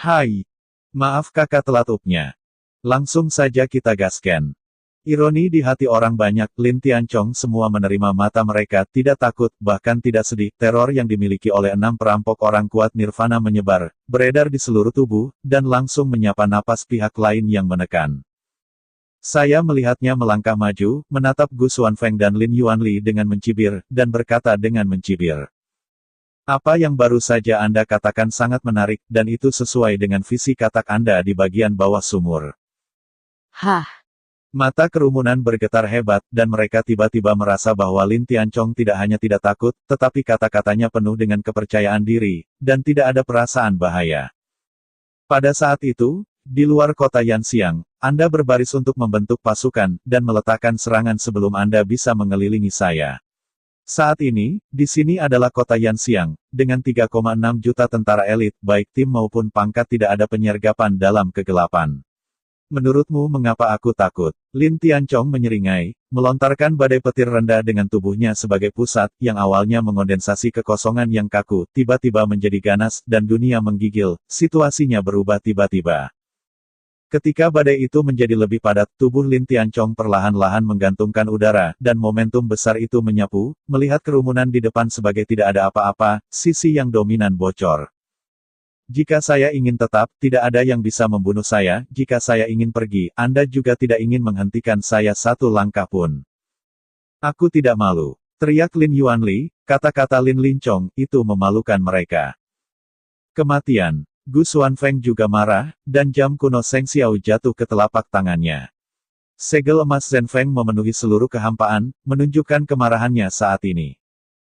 Hai. Maaf kakak telat upnya. Langsung saja kita gaskan. Ironi di hati orang banyak, Lin Tianchong semua menerima mata mereka, tidak takut, bahkan tidak sedih. Teror yang dimiliki oleh 6 perampok orang kuat nirvana menyebar, beredar di seluruh tubuh, dan langsung menyapa napas pihak lain yang menekan. Saya melihatnya melangkah maju, menatap Gu Xuanfeng dan Lin Yuanli dengan mencibir, dan berkata dengan mencibir. Apa yang baru saja Anda katakan sangat menarik, dan itu sesuai dengan visi katak Anda di bagian bawah sumur. Hah? Mata kerumunan bergetar hebat, dan mereka tiba-tiba merasa bahwa Lin Tianchong tidak hanya tidak takut, tetapi kata-katanya penuh dengan kepercayaan diri, dan tidak ada perasaan bahaya. Pada saat itu, di luar kota Yanxiang, Anda berbaris untuk membentuk pasukan, dan meletakkan serangan sebelum Anda bisa mengelilingi saya. Saat ini, di sini adalah kota Yanxiang, dengan 3,6 juta tentara elit, baik tim maupun pangkat tidak ada penyergapan dalam kegelapan. Menurutmu mengapa aku takut? Lin Tianchong menyeringai, melontarkan badai petir rendah dengan tubuhnya sebagai pusat, yang awalnya mengondensasi kekosongan yang kaku, tiba-tiba menjadi ganas, dan dunia menggigil, situasinya berubah tiba-tiba. Ketika badai itu menjadi lebih padat, tubuh Lin Tianchong perlahan-lahan menggantungkan udara, dan momentum besar itu menyapu, melihat kerumunan di depan sebagai tidak ada apa-apa, sisi yang dominan bocor. Jika saya ingin tetap, tidak ada yang bisa membunuh saya. Jika saya ingin pergi, Anda juga tidak ingin menghentikan saya satu langkah pun. Aku tidak malu. Teriak Lin Yuanli, kata-kata Lin Linchong, itu memalukan mereka. Kematian. Gu Xuanfeng juga marah, dan jam kuno Seng Xiao jatuh ke telapak tangannya. Segel emas Zhenfeng memenuhi seluruh kehampaan, menunjukkan kemarahannya saat ini.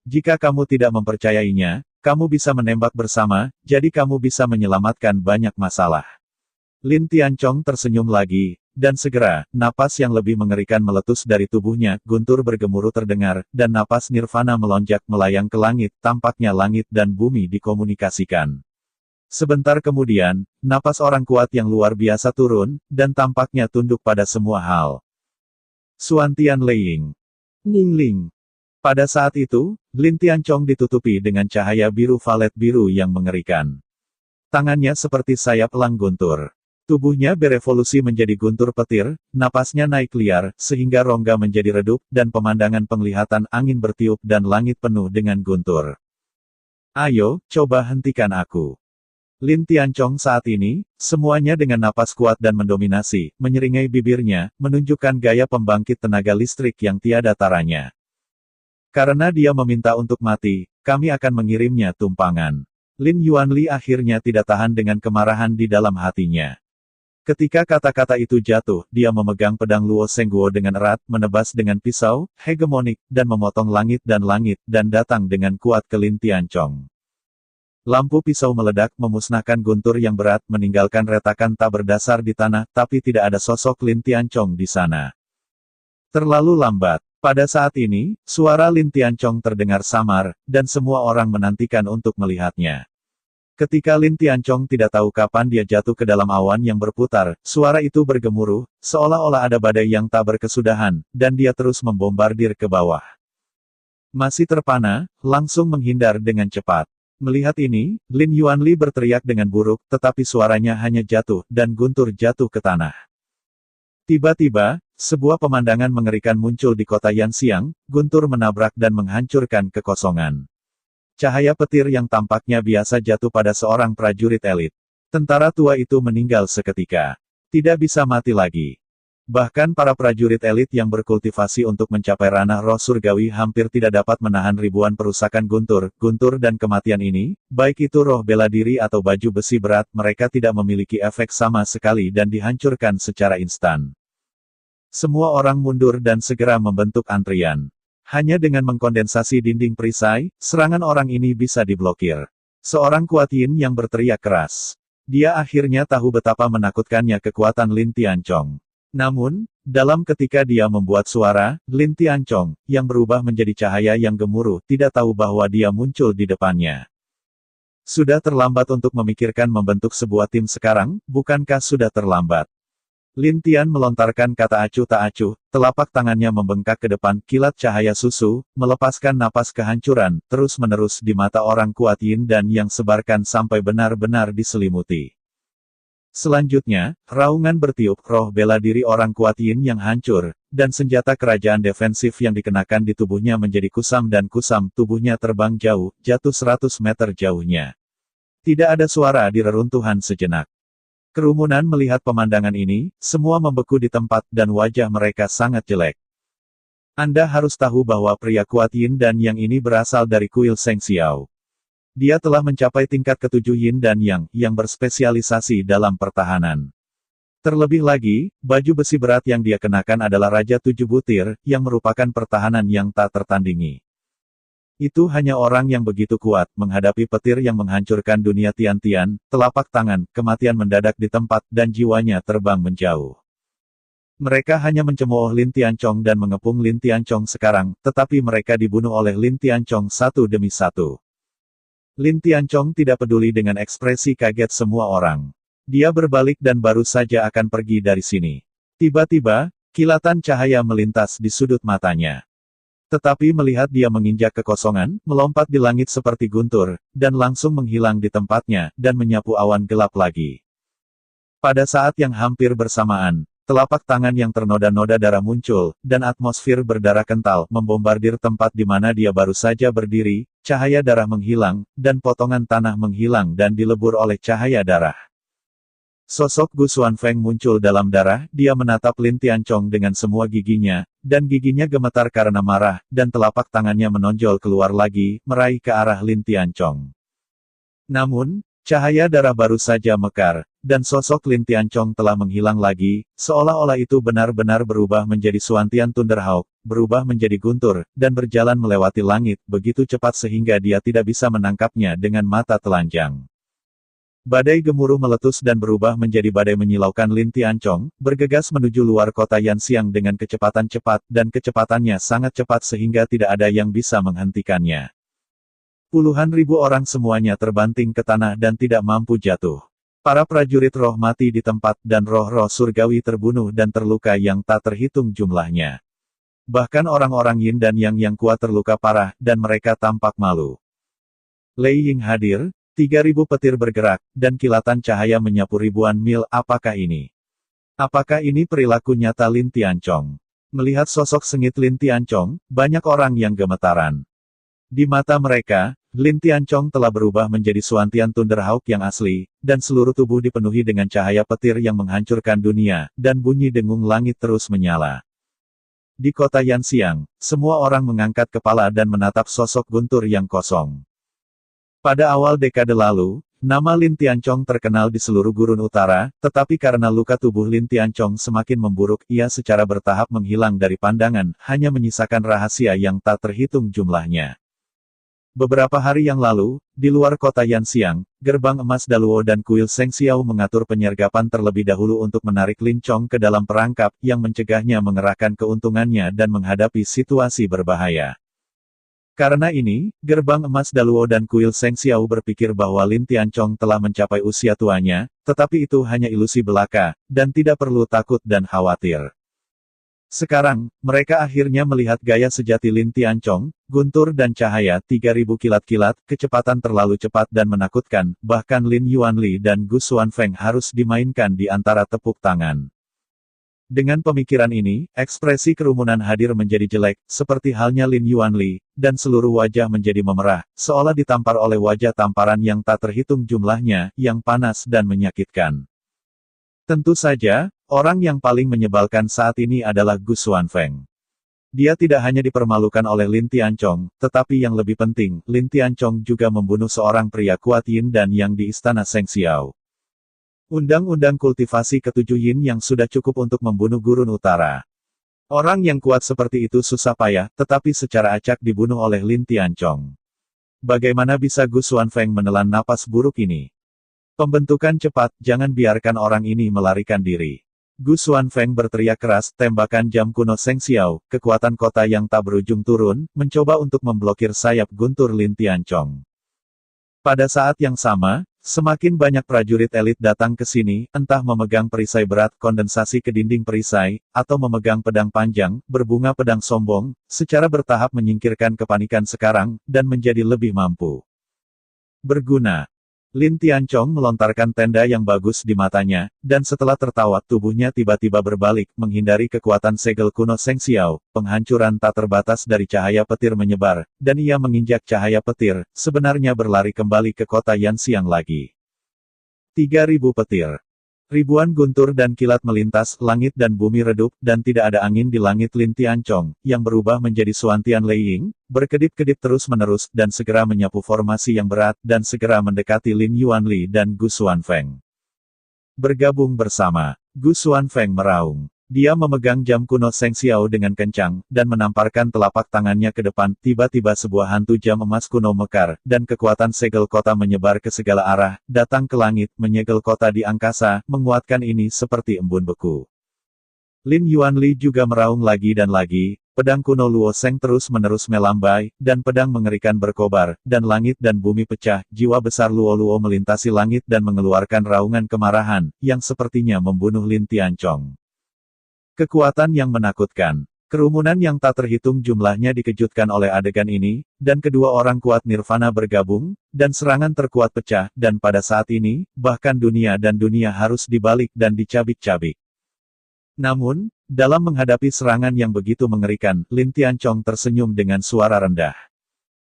Jika kamu tidak mempercayainya, kamu bisa menembak bersama, jadi kamu bisa menyelamatkan banyak masalah. Lin Tianchong tersenyum lagi, dan segera, napas yang lebih mengerikan meletus dari tubuhnya, guntur bergemuruh terdengar, dan napas nirvana melonjak melayang ke langit, tampaknya langit dan bumi dikomunikasikan. Sebentar kemudian, napas orang kuat yang luar biasa turun, dan tampaknya tunduk pada semua hal. Xuantian Leiying. Ningling. Pada saat itu, Lin Tianchong ditutupi dengan cahaya biru valet biru yang mengerikan. Tangannya seperti sayap elang guntur. Tubuhnya berevolusi menjadi guntur petir, napasnya naik liar, sehingga rongga menjadi redup, dan pemandangan penglihatan angin bertiup dan langit penuh dengan guntur. Ayo, coba hentikan aku. Lin Tianchong saat ini, semuanya dengan napas kuat dan mendominasi, menyeringai bibirnya, menunjukkan gaya pembangkit tenaga listrik yang tiada taranya. Karena dia meminta untuk mati, kami akan mengirimnya tumpangan. Lin Yuanli akhirnya tidak tahan dengan kemarahan di dalam hatinya. Ketika kata-kata itu jatuh, dia memegang pedang Luo Shengguo dengan erat, menebas dengan pisau, hegemonik, dan memotong langit, dan datang dengan kuat ke Lin Tianchong. Lampu pisau meledak, memusnahkan guntur yang berat, meninggalkan retakan tak berdasar di tanah, tapi tidak ada sosok Lin Tianchong di sana. Terlalu lambat. Pada saat ini, suara Lin Tianchong terdengar samar, dan semua orang menantikan untuk melihatnya. Ketika Lin Tianchong tidak tahu kapan dia jatuh ke dalam awan yang berputar, suara itu bergemuruh, seolah-olah ada badai yang tak berkesudahan, dan dia terus membombardir ke bawah. Masih terpana, langsung menghindar dengan cepat. Melihat ini, Lin Yuanli berteriak dengan buruk, tetapi suaranya hanya jatuh, dan guntur jatuh ke tanah. Tiba-tiba, sebuah pemandangan mengerikan muncul di kota Yanxiang, guntur menabrak dan menghancurkan kekosongan. Cahaya petir yang tampaknya biasa jatuh pada seorang prajurit elit. Tentara tua itu meninggal seketika. Tidak bisa mati lagi. Bahkan para prajurit elit yang berkultivasi untuk mencapai ranah roh surgawi hampir tidak dapat menahan ribuan perusakan guntur, dan kematian ini, baik itu roh bela diri atau baju besi berat, mereka tidak memiliki efek sama sekali dan dihancurkan secara instan. Semua orang mundur dan segera membentuk antrian. Hanya dengan mengkondensasi dinding perisai, serangan orang ini bisa diblokir. Seorang kuat Yin yang berteriak keras. Dia akhirnya tahu betapa menakutkannya kekuatan Lin Tianchong. Namun, dalam ketika dia membuat suara, Lin Tianchong, yang berubah menjadi cahaya yang gemuruh, tidak tahu bahwa dia muncul di depannya. Sudah terlambat untuk memikirkan membentuk sebuah tim sekarang, bukankah sudah terlambat? Lin Tian melontarkan kata acuh tak acuh, telapak tangannya membengkak ke depan, kilat cahaya susu, melepaskan napas kehancuran, terus-menerus di mata orang kuat Yin dan yang sebarkan sampai benar-benar diselimuti. Selanjutnya, raungan bertiup, roh bela diri orang kuat Yin yang hancur, dan senjata kerajaan defensif yang dikenakan di tubuhnya menjadi kusam dan kusam, tubuhnya terbang jauh, jatuh 100 meter jauhnya. Tidak ada suara di reruntuhan sejenak. Kerumunan melihat pemandangan ini, semua membeku di tempat dan wajah mereka sangat jelek. Anda harus tahu bahwa pria kuat Yin dan Yang ini berasal dari kuil Seng Xiao. Dia telah mencapai tingkat ketujuh Yin dan Yang, yang berspesialisasi dalam pertahanan. Terlebih lagi, baju besi berat yang dia kenakan adalah Raja Tujuh Butir, yang merupakan pertahanan yang tak tertandingi. Itu hanya orang yang begitu kuat, menghadapi petir yang menghancurkan dunia Tian-Tian, telapak tangan, kematian mendadak di tempat, dan jiwanya terbang menjauh. Mereka hanya mencemooh Lin Tianchong dan mengepung Lin Tianchong sekarang, tetapi mereka dibunuh oleh Lin Tianchong satu demi satu. Lin Tianchong tidak peduli dengan ekspresi kaget semua orang. Dia berbalik dan baru saja akan pergi dari sini. Tiba-tiba, kilatan cahaya melintas di sudut matanya. Tetapi melihat dia menginjak kekosongan, melompat di langit seperti guntur, dan langsung menghilang di tempatnya, dan menyapu awan gelap lagi. Pada saat yang hampir bersamaan, telapak tangan yang ternoda-noda darah muncul, dan atmosfer berdarah kental, membombardir tempat di mana dia baru saja berdiri, cahaya darah menghilang, dan potongan tanah menghilang dan dilebur oleh cahaya darah. Sosok Gu Xuanfeng muncul dalam darah, dia menatap Lin Tianchong dengan semua giginya, dan giginya gemetar karena marah, dan telapak tangannya menonjol keluar lagi, meraih ke arah Lin Tianchong. Namun, cahaya darah baru saja mekar, dan sosok Lin Tianchong telah menghilang lagi, seolah-olah itu benar-benar berubah menjadi Xuantian Thunderhawk, berubah menjadi guntur, dan berjalan melewati langit, begitu cepat sehingga dia tidak bisa menangkapnya dengan mata telanjang. Badai gemuruh meletus dan berubah menjadi badai menyilaukan Lin Tianchong, bergegas menuju luar kota Yanxiang dengan kecepatan cepat, dan kecepatannya sangat cepat sehingga tidak ada yang bisa menghentikannya. Puluhan ribu orang semuanya terbanting ke tanah dan tidak mampu jatuh. Para prajurit roh mati di tempat dan roh-roh surgawi terbunuh dan terluka yang tak terhitung jumlahnya. Bahkan orang-orang Yin dan yang kuat terluka parah, dan mereka tampak malu. Lei Ying hadir, 3.000 petir bergerak, dan kilatan cahaya menyapu ribuan mil. Apakah ini? Apakah ini perilaku nyata Lin Tianchong? Melihat sosok sengit Lin Tianchong, banyak orang yang gemetaran. Di mata mereka, Lin Tianchong telah berubah menjadi Xuantian Thunderhawk yang asli, dan seluruh tubuh dipenuhi dengan cahaya petir yang menghancurkan dunia, dan bunyi dengung langit terus menyala. Di kota Yanxiang, semua orang mengangkat kepala dan menatap sosok guntur yang kosong. Pada awal dekade lalu, nama Lin Tianchong terkenal di seluruh gurun utara, tetapi karena luka tubuh Lin Tianchong semakin memburuk, ia secara bertahap menghilang dari pandangan, hanya menyisakan rahasia yang tak terhitung jumlahnya. Beberapa hari yang lalu, di luar kota Yanxiang, gerbang emas Daluo dan kuil Seng Xiao mengatur penyergapan terlebih dahulu untuk menarik Lin Chong ke dalam perangkap, yang mencegahnya mengerahkan keuntungannya dan menghadapi situasi berbahaya. Karena ini, gerbang emas Daluo dan kuil Seng Xiao berpikir bahwa Lin Tianchong telah mencapai usia tuanya, tetapi itu hanya ilusi belaka, dan tidak perlu takut dan khawatir. Sekarang, mereka akhirnya melihat gaya sejati Lin Tianchong, guntur dan cahaya, 3.000 kilat-kilat, kecepatan terlalu cepat dan menakutkan, bahkan Lin Yuanli dan Gu Xuanfeng harus dimainkan di antara tepuk tangan. Dengan pemikiran ini, ekspresi kerumunan hadir menjadi jelek, seperti halnya Lin Yuanli, dan seluruh wajah menjadi memerah, seolah ditampar oleh wajah tamparan yang tak terhitung jumlahnya, yang panas dan menyakitkan. Tentu saja, orang yang paling menyebalkan saat ini adalah Gu Xuanfeng. Dia tidak hanya dipermalukan oleh Lin Tianchong, tetapi yang lebih penting, Lin Tianchong juga membunuh seorang pria kuat Yin dan Yang di istana Seng Xiao. Undang-undang kultivasi ketujuh Yin yang sudah cukup untuk membunuh gurun utara. Orang yang kuat seperti itu susah payah, tetapi secara acak dibunuh oleh Lin Tianchong. Bagaimana bisa Gu Xuanfeng menelan napas buruk ini? Pembentukan cepat, jangan biarkan orang ini melarikan diri. Gu Xuanfeng berteriak keras, tembakan jam kuno Seng Xiao, kekuatan kota yang tak berujung turun, mencoba untuk memblokir sayap guntur Lin Tianchong. Pada saat yang sama, semakin banyak prajurit elit datang ke sini, entah memegang perisai berat kondensasi ke dinding perisai, atau memegang pedang panjang, berbunga pedang sombong, secara bertahap menyingkirkan kepanikan sekarang, dan menjadi lebih mampu. Berguna. Lin Tianchong melontarkan tenda yang bagus di matanya, dan setelah tertawa tubuhnya tiba-tiba berbalik, menghindari kekuatan segel kuno Seng Xiao. Penghancuran tak terbatas dari cahaya petir menyebar, dan ia menginjak cahaya petir, sebenarnya berlari kembali ke kota Yanxiang lagi. 3.000 petir. Ribuan guntur dan kilat melintas, langit dan bumi redup, dan tidak ada angin di langit. Lin Tianchong, yang berubah menjadi Suantian Lei Ying, berkedip-kedip terus-menerus, dan segera menyapu formasi yang berat, dan segera mendekati Lin Yuanli dan Gu Xuanfeng. Bergabung bersama, Gu Xuanfeng meraung. Dia memegang jam kuno Seng Xiao dengan kencang, dan menamparkan telapak tangannya ke depan. Tiba-tiba sebuah hantu jam emas kuno mekar, dan kekuatan segel kota menyebar ke segala arah, datang ke langit, menyegel kota di angkasa, menguatkan ini seperti embun beku. Lin Yuanli juga meraung lagi dan lagi, pedang kuno Luo Seng terus-menerus melambai, dan pedang mengerikan berkobar, dan langit dan bumi pecah. Jiwa besar Luo melintasi langit dan mengeluarkan raungan kemarahan, yang sepertinya membunuh Lin Tianchong. Kekuatan yang menakutkan. Kerumunan yang tak terhitung jumlahnya dikejutkan oleh adegan ini, dan kedua orang kuat Nirvana bergabung, dan serangan terkuat pecah, dan pada saat ini, bahkan dunia dan dunia harus dibalik dan dicabik-cabik. Namun, dalam menghadapi serangan yang begitu mengerikan, Lin Tianchong tersenyum dengan suara rendah.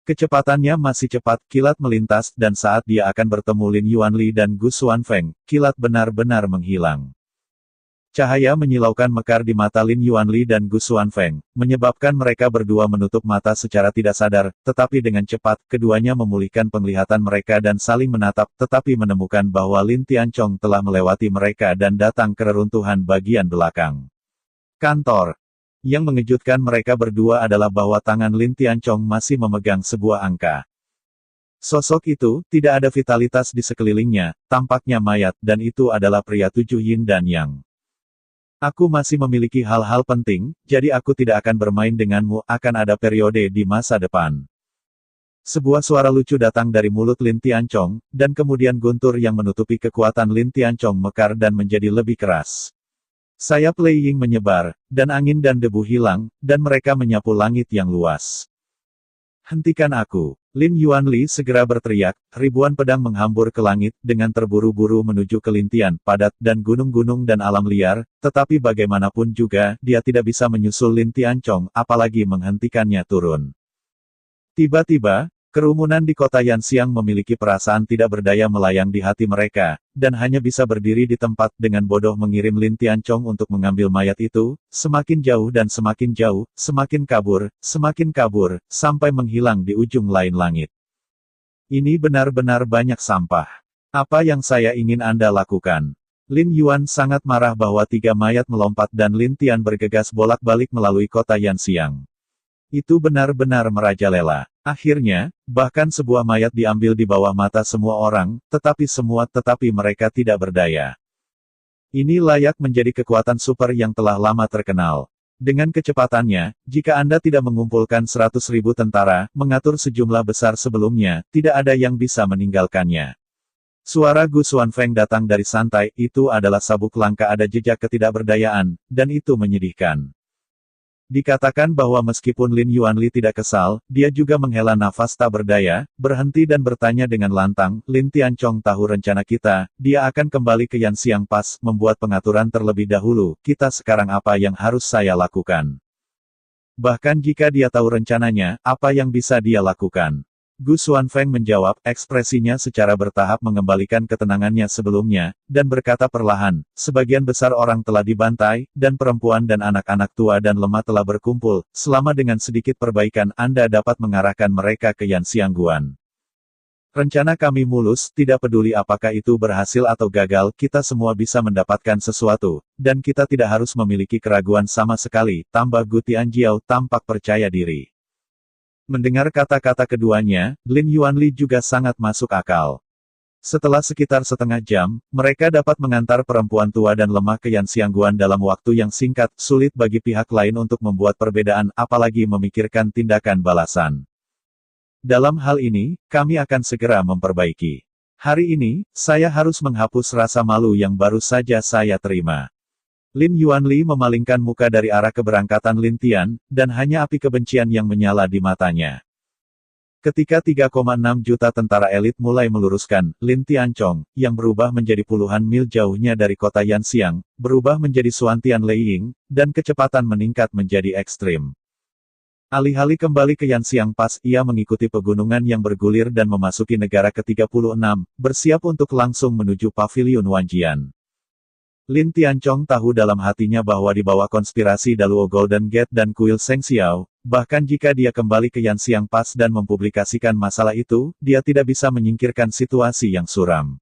Kecepatannya masih cepat, kilat melintas, dan saat dia akan bertemu Lin Yuanli dan Gu Xuanfeng, kilat benar-benar menghilang. Cahaya menyilaukan mekar di mata Lin Yuanli dan Gu Xuanfeng, menyebabkan mereka berdua menutup mata secara tidak sadar, tetapi dengan cepat, keduanya memulihkan penglihatan mereka dan saling menatap, tetapi menemukan bahwa Lin Tianchong telah melewati mereka dan datang ke reruntuhan bagian belakang kantor. Yang mengejutkan mereka berdua adalah bahwa tangan Lin Tianchong masih memegang sebuah angka. Sosok itu, tidak ada vitalitas di sekelilingnya, tampaknya mayat, dan itu adalah pria 7 yin dan yang. Aku masih memiliki hal-hal penting, jadi aku tidak akan bermain denganmu, akan ada periode di masa depan. Sebuah suara lucu datang dari mulut Lin Tianchong, dan kemudian guntur yang menutupi kekuatan Lin Tianchong mekar dan menjadi lebih keras. Sayap Lei Ying menyebar, dan angin dan debu hilang, dan mereka menyapu langit yang luas. Hentikan aku. Lin Yuanli segera berteriak, ribuan pedang menghambur ke langit, dengan terburu-buru menuju ke lintian, padat, dan gunung-gunung dan alam liar, tetapi bagaimanapun juga, dia tidak bisa menyusul Lin Tianchong, apalagi menghentikannya turun. Tiba-tiba, kerumunan di kota Yanxiang memiliki perasaan tidak berdaya melayang di hati mereka, dan hanya bisa berdiri di tempat dengan bodoh mengirim Lin Tianchong untuk mengambil mayat itu, semakin jauh dan semakin jauh, semakin kabur, sampai menghilang di ujung lain langit. Ini benar-benar banyak sampah. Apa yang saya ingin Anda lakukan? Lin Yuan sangat marah bahwa 3 mayat melompat dan Lin Tian bergegas bolak-balik melalui kota Yanxiang. Itu benar-benar merajalela. Akhirnya, bahkan sebuah mayat diambil di bawah mata semua orang, tetapi mereka tidak berdaya. Ini layak menjadi kekuatan super yang telah lama terkenal. Dengan kecepatannya, jika Anda tidak mengumpulkan 100.000 tentara, mengatur sejumlah besar sebelumnya, tidak ada yang bisa meninggalkannya. Suara Gu Xuanfeng datang dari santai, itu adalah sabuk langka, ada jejak ketidakberdayaan, dan itu menyedihkan. Dikatakan bahwa meskipun Lin Yuanli tidak kesal, dia juga menghela nafas tak berdaya, berhenti dan bertanya dengan lantang, Lin Tianchong tahu rencana kita, dia akan kembali ke Yanxiang pas, membuat pengaturan terlebih dahulu, kita sekarang apa yang harus saya lakukan? Bahkan jika dia tahu rencananya, apa yang bisa dia lakukan? Gu Xuanfeng menjawab, ekspresinya secara bertahap mengembalikan ketenangannya sebelumnya, dan berkata perlahan, sebagian besar orang telah dibantai, dan perempuan dan anak-anak tua dan lemah telah berkumpul, selama dengan sedikit perbaikan Anda dapat mengarahkan mereka ke Yanxiang Guan. Rencana kami mulus, tidak peduli apakah itu berhasil atau gagal, kita semua bisa mendapatkan sesuatu, dan kita tidak harus memiliki keraguan sama sekali, tambah Gu Tianjiao tampak percaya diri. Mendengar kata-kata keduanya, Lin Yuanli juga sangat masuk akal. Setelah sekitar setengah jam, mereka dapat mengantar perempuan tua dan lemah ke Yanxiang Guan dalam waktu yang singkat, sulit bagi pihak lain untuk membuat perbedaan, apalagi memikirkan tindakan balasan. Dalam hal ini, kami akan segera memperbaiki. Hari ini, saya harus menghapus rasa malu yang baru saja saya terima. Lin Yuanli memalingkan muka dari arah keberangkatan Lin Tian, dan hanya api kebencian yang menyala di matanya. Ketika 3,6 juta tentara elit mulai meluruskan, Lin Tianchong, yang berubah menjadi puluhan mil jauhnya dari kota Yanxiang, berubah menjadi Xuantian Leiying, dan kecepatan meningkat menjadi ekstrim. Alih-alih kembali ke Yanxiang Pass, ia mengikuti pegunungan yang bergulir dan memasuki negara ke-36, bersiap untuk langsung menuju Paviliun Wanjian. Lin Tianchong tahu dalam hatinya bahwa di bawah konspirasi Daluo Golden Gate dan kuil Seng Xiao, bahkan jika dia kembali ke Yanxiang Pass dan mempublikasikan masalah itu, dia tidak bisa menyingkirkan situasi yang suram.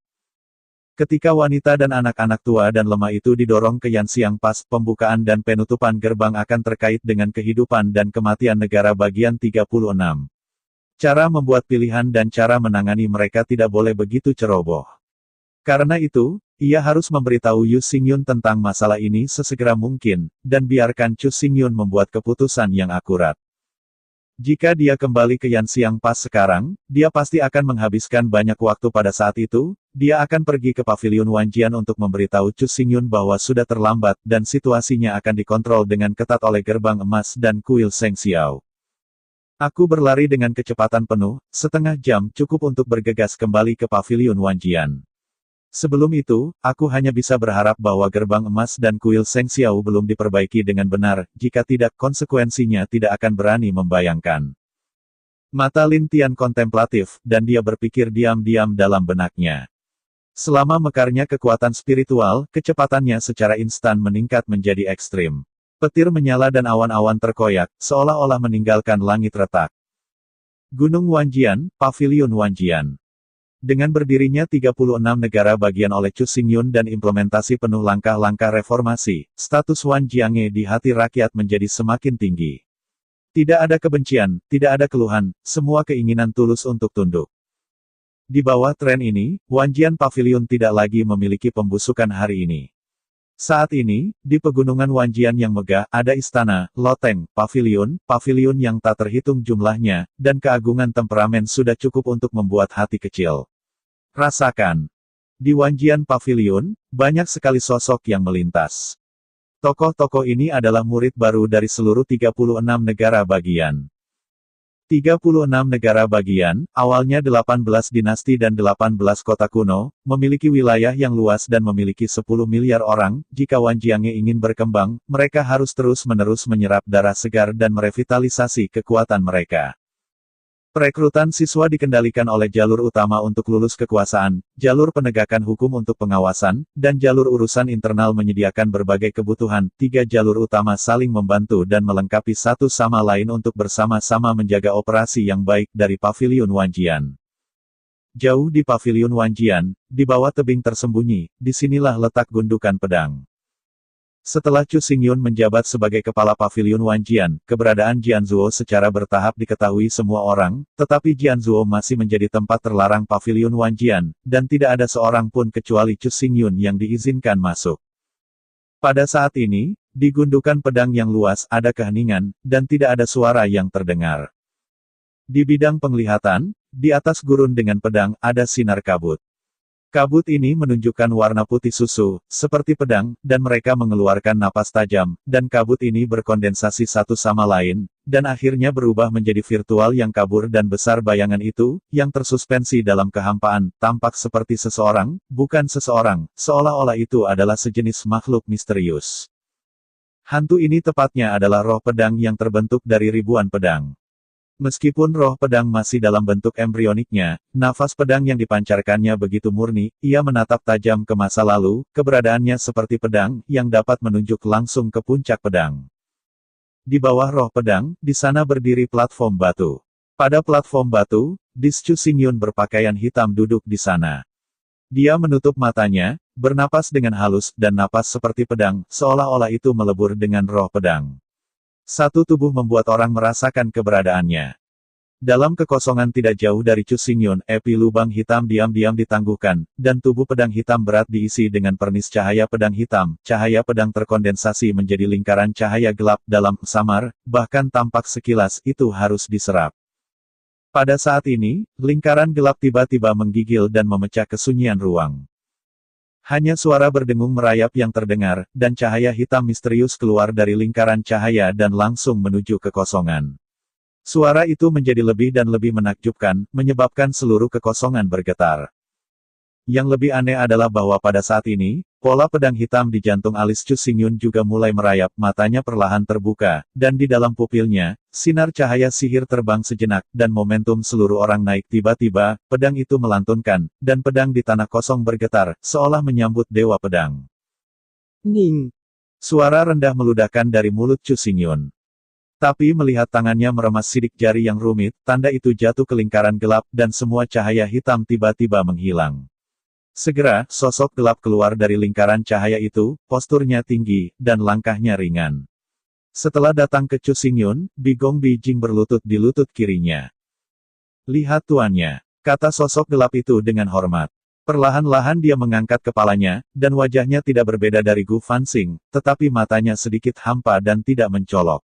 Ketika wanita dan anak-anak tua dan lemah itu didorong ke Yanxiang Pass, pembukaan dan penutupan gerbang akan terkait dengan kehidupan dan kematian negara bagian 36. Cara membuat pilihan dan cara menangani mereka tidak boleh begitu ceroboh. Karena itu, ia harus memberitahu Yu Xingyun tentang masalah ini sesegera mungkin, dan biarkan Chu Xingyun membuat keputusan yang akurat. Jika dia kembali ke Yanxiang Pass sekarang, dia pasti akan menghabiskan banyak waktu pada saat itu, dia akan pergi ke Paviliun Wanjian untuk memberitahu Chu Xingyun bahwa sudah terlambat dan situasinya akan dikontrol dengan ketat oleh gerbang emas dan kuil Seng Xiao. Aku berlari dengan kecepatan penuh, setengah jam cukup untuk bergegas kembali ke Paviliun Wanjian. Sebelum itu, aku hanya bisa berharap bahwa gerbang emas dan kuil Seng Xiao belum diperbaiki dengan benar, jika tidak konsekuensinya tidak akan berani membayangkan. Mata Lin Tian kontemplatif, dan dia berpikir diam-diam dalam benaknya. Selama mekarnya kekuatan spiritual, kecepatannya secara instan meningkat menjadi ekstrim. Petir menyala dan awan-awan terkoyak, seolah-olah meninggalkan langit retak. Gunung Wanjian, Paviliun Wanjian. Dengan berdirinya 36 negara bagian oleh Chu Xingyun dan implementasi penuh langkah-langkah reformasi, status Wan Jiange di hati rakyat menjadi semakin tinggi. Tidak ada kebencian, tidak ada keluhan, semua keinginan tulus untuk tunduk. Di bawah tren ini, Wanjian Pavilion tidak lagi memiliki pembusukan hari ini. Saat ini, di pegunungan Wanjian yang megah, ada istana, loteng, paviliun yang tak terhitung jumlahnya, dan keagungan temperamen sudah cukup untuk membuat hati kecil. Rasakan. Di Wanjian Pavilion, banyak sekali sosok yang melintas. Tokoh-tokoh ini adalah murid baru dari seluruh 36 negara bagian. 36 negara bagian, awalnya 18 dinasti dan 18 kota kuno, memiliki wilayah yang luas dan memiliki 10 miliar orang. Jika Wanjiange ingin berkembang, mereka harus terus-menerus menyerap darah segar dan merevitalisasi kekuatan mereka. Perekrutan siswa dikendalikan oleh jalur utama untuk lulus kekuasaan, jalur penegakan hukum untuk pengawasan, dan jalur urusan internal menyediakan berbagai kebutuhan. Tiga jalur utama saling membantu dan melengkapi satu sama lain untuk bersama-sama menjaga operasi yang baik dari Paviliun Wanjian. Jauh di Paviliun Wanjian, di bawah tebing tersembunyi, disinilah letak gundukan pedang. Setelah Chu Xingyun menjabat sebagai kepala Paviliun Wanjian, keberadaan Jianzhuo secara bertahap diketahui semua orang, tetapi Jianzhuo masih menjadi tempat terlarang Paviliun Wanjian, dan tidak ada seorang pun kecuali Chu Xingyun yang diizinkan masuk. Pada saat ini, di gundukan pedang yang luas ada keheningan, dan tidak ada suara yang terdengar. Di bidang penglihatan, di atas gurun dengan pedang, ada sinar kabut. Kabut ini menunjukkan warna putih susu, seperti pedang, dan mereka mengeluarkan napas tajam, dan kabut ini berkondensasi satu sama lain, dan akhirnya berubah menjadi virtual yang kabur dan besar. Bayangan itu, yang tersuspensi dalam kehampaan, tampak seperti seseorang, bukan seseorang, seolah-olah itu adalah sejenis makhluk misterius. Hantu ini tepatnya adalah roh pedang yang terbentuk dari ribuan pedang. Meskipun roh pedang masih dalam bentuk embrioniknya, nafas pedang yang dipancarkannya begitu murni, ia menatap tajam ke masa lalu, keberadaannya seperti pedang, yang dapat menunjuk langsung ke puncak pedang. Di bawah roh pedang, di sana berdiri platform batu. Pada platform batu, Chu Xingyun berpakaian hitam duduk di sana. Dia menutup matanya, bernapas dengan halus, dan napas seperti pedang, seolah-olah itu melebur dengan roh pedang. Satu tubuh membuat orang merasakan keberadaannya. Dalam kekosongan tidak jauh dari Chu Xingyun, api lubang hitam diam-diam ditangguhkan, dan tubuh pedang hitam berat diisi dengan pernis cahaya pedang hitam. Cahaya pedang terkondensasi menjadi lingkaran cahaya gelap dalam samar, bahkan tampak sekilas itu harus diserap. Pada saat ini, lingkaran gelap tiba-tiba menggigil dan memecah kesunyian ruang. Hanya suara berdengung merayap yang terdengar, dan cahaya hitam misterius keluar dari lingkaran cahaya dan langsung menuju kekosongan. Suara itu menjadi lebih dan lebih menakjubkan, menyebabkan seluruh kekosongan bergetar. Yang lebih aneh adalah bahwa pada saat ini, pola pedang hitam di jantung alis Chu Xingyun juga mulai merayap, matanya perlahan terbuka, dan di dalam pupilnya, sinar cahaya sihir terbang sejenak, dan momentum seluruh orang naik tiba-tiba, pedang itu melantunkan, dan pedang di tanah kosong bergetar, seolah menyambut dewa pedang. Ning! Suara rendah meludakkan dari mulut Chu Xingyun. Tapi melihat tangannya meremas sidik jari yang rumit, tanda itu jatuh ke lingkaran gelap, dan semua cahaya hitam tiba-tiba menghilang. Segera, sosok gelap keluar dari lingkaran cahaya itu, posturnya tinggi, dan langkahnya ringan. Setelah datang ke Chu Xingyun, Bigong Bijing berlutut di lutut kirinya. "Lihat tuannya," kata sosok gelap itu dengan hormat. Perlahan-lahan dia mengangkat kepalanya, dan wajahnya tidak berbeda dari Gu Fanxing, tetapi matanya sedikit hampa dan tidak mencolok.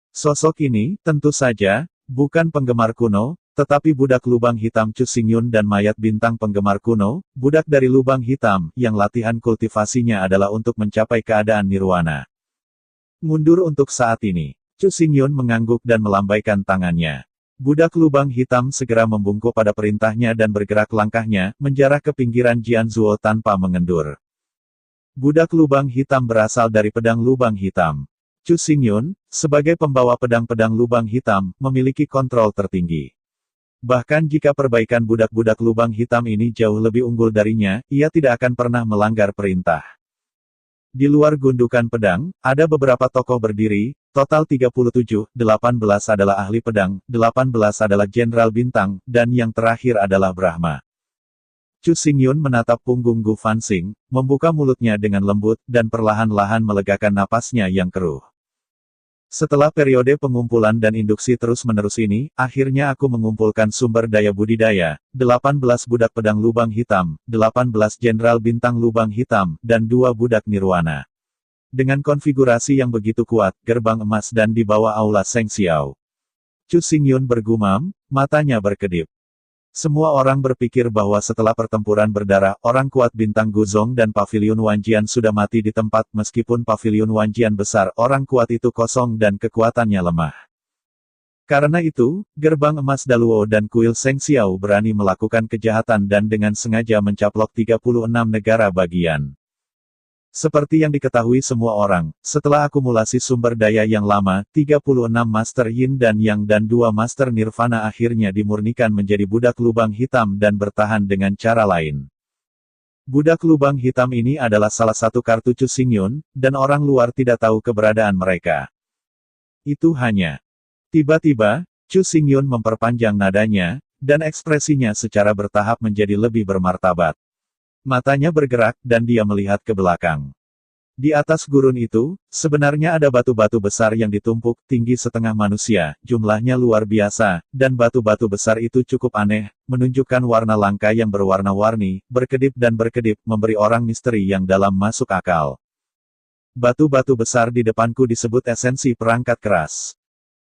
Sosok ini, tentu saja, bukan penggemar kuno, tetapi budak lubang hitam Chu Xingyun dan mayat bintang penggemar kuno, budak dari lubang hitam, yang latihan kultivasinya adalah untuk mencapai keadaan nirwana. Mundur untuk saat ini. Chu Xingyun mengangguk dan melambaikan tangannya. Budak lubang hitam segera membungkuk pada perintahnya dan bergerak langkahnya, menjarah ke pinggiran Jianzuo tanpa mengendur. Budak lubang hitam berasal dari pedang lubang hitam. Chu Xingyun, sebagai pembawa pedang-pedang lubang hitam, memiliki kontrol tertinggi. Bahkan jika perbaikan budak-budak lubang hitam ini jauh lebih unggul darinya, ia tidak akan pernah melanggar perintah. Di luar gundukan pedang, ada beberapa tokoh berdiri, total 37, 18 adalah ahli pedang, 18 adalah jenderal bintang, dan yang terakhir adalah Brahma. Chu Xingyun menatap punggung Gu Fanxing, membuka mulutnya dengan lembut, dan perlahan-lahan melegakan napasnya yang keruh. Setelah periode pengumpulan dan induksi terus-menerus ini, akhirnya aku mengumpulkan sumber daya budidaya, 18 budak pedang lubang hitam, 18 jenderal bintang lubang hitam, dan 2 budak nirwana. Dengan konfigurasi yang begitu kuat, gerbang emas dan di bawah aula Seng Xiao. Chu Xingyun bergumam, matanya berkedip. Semua orang berpikir bahwa setelah pertempuran berdarah, orang kuat bintang Guzong dan Paviliun Wanjian sudah mati di tempat, meskipun Paviliun Wanjian besar, orang kuat itu kosong dan kekuatannya lemah. Karena itu, gerbang emas Daluo dan kuil Seng Xiao berani melakukan kejahatan dan dengan sengaja mencaplok 36 negara bagian. Seperti yang diketahui semua orang, setelah akumulasi sumber daya yang lama, 36 Master Yin dan Yang dan 2 Master Nirvana akhirnya dimurnikan menjadi budak lubang hitam dan bertahan dengan cara lain. Budak lubang hitam ini adalah salah satu kartu Chu Xingyun, dan orang luar tidak tahu keberadaan mereka. Itu hanya. Tiba-tiba, Chu Xingyun memperpanjang nadanya, dan ekspresinya secara bertahap menjadi lebih bermartabat. Matanya bergerak, dan dia melihat ke belakang. Di atas gurun itu, sebenarnya ada batu-batu besar yang ditumpuk, tinggi setengah manusia, jumlahnya luar biasa, dan batu-batu besar itu cukup aneh, menunjukkan warna langka yang berwarna-warni, berkedip dan berkedip, memberi orang misteri yang dalam masuk akal. Batu-batu besar di depanku disebut esensi perangkat keras.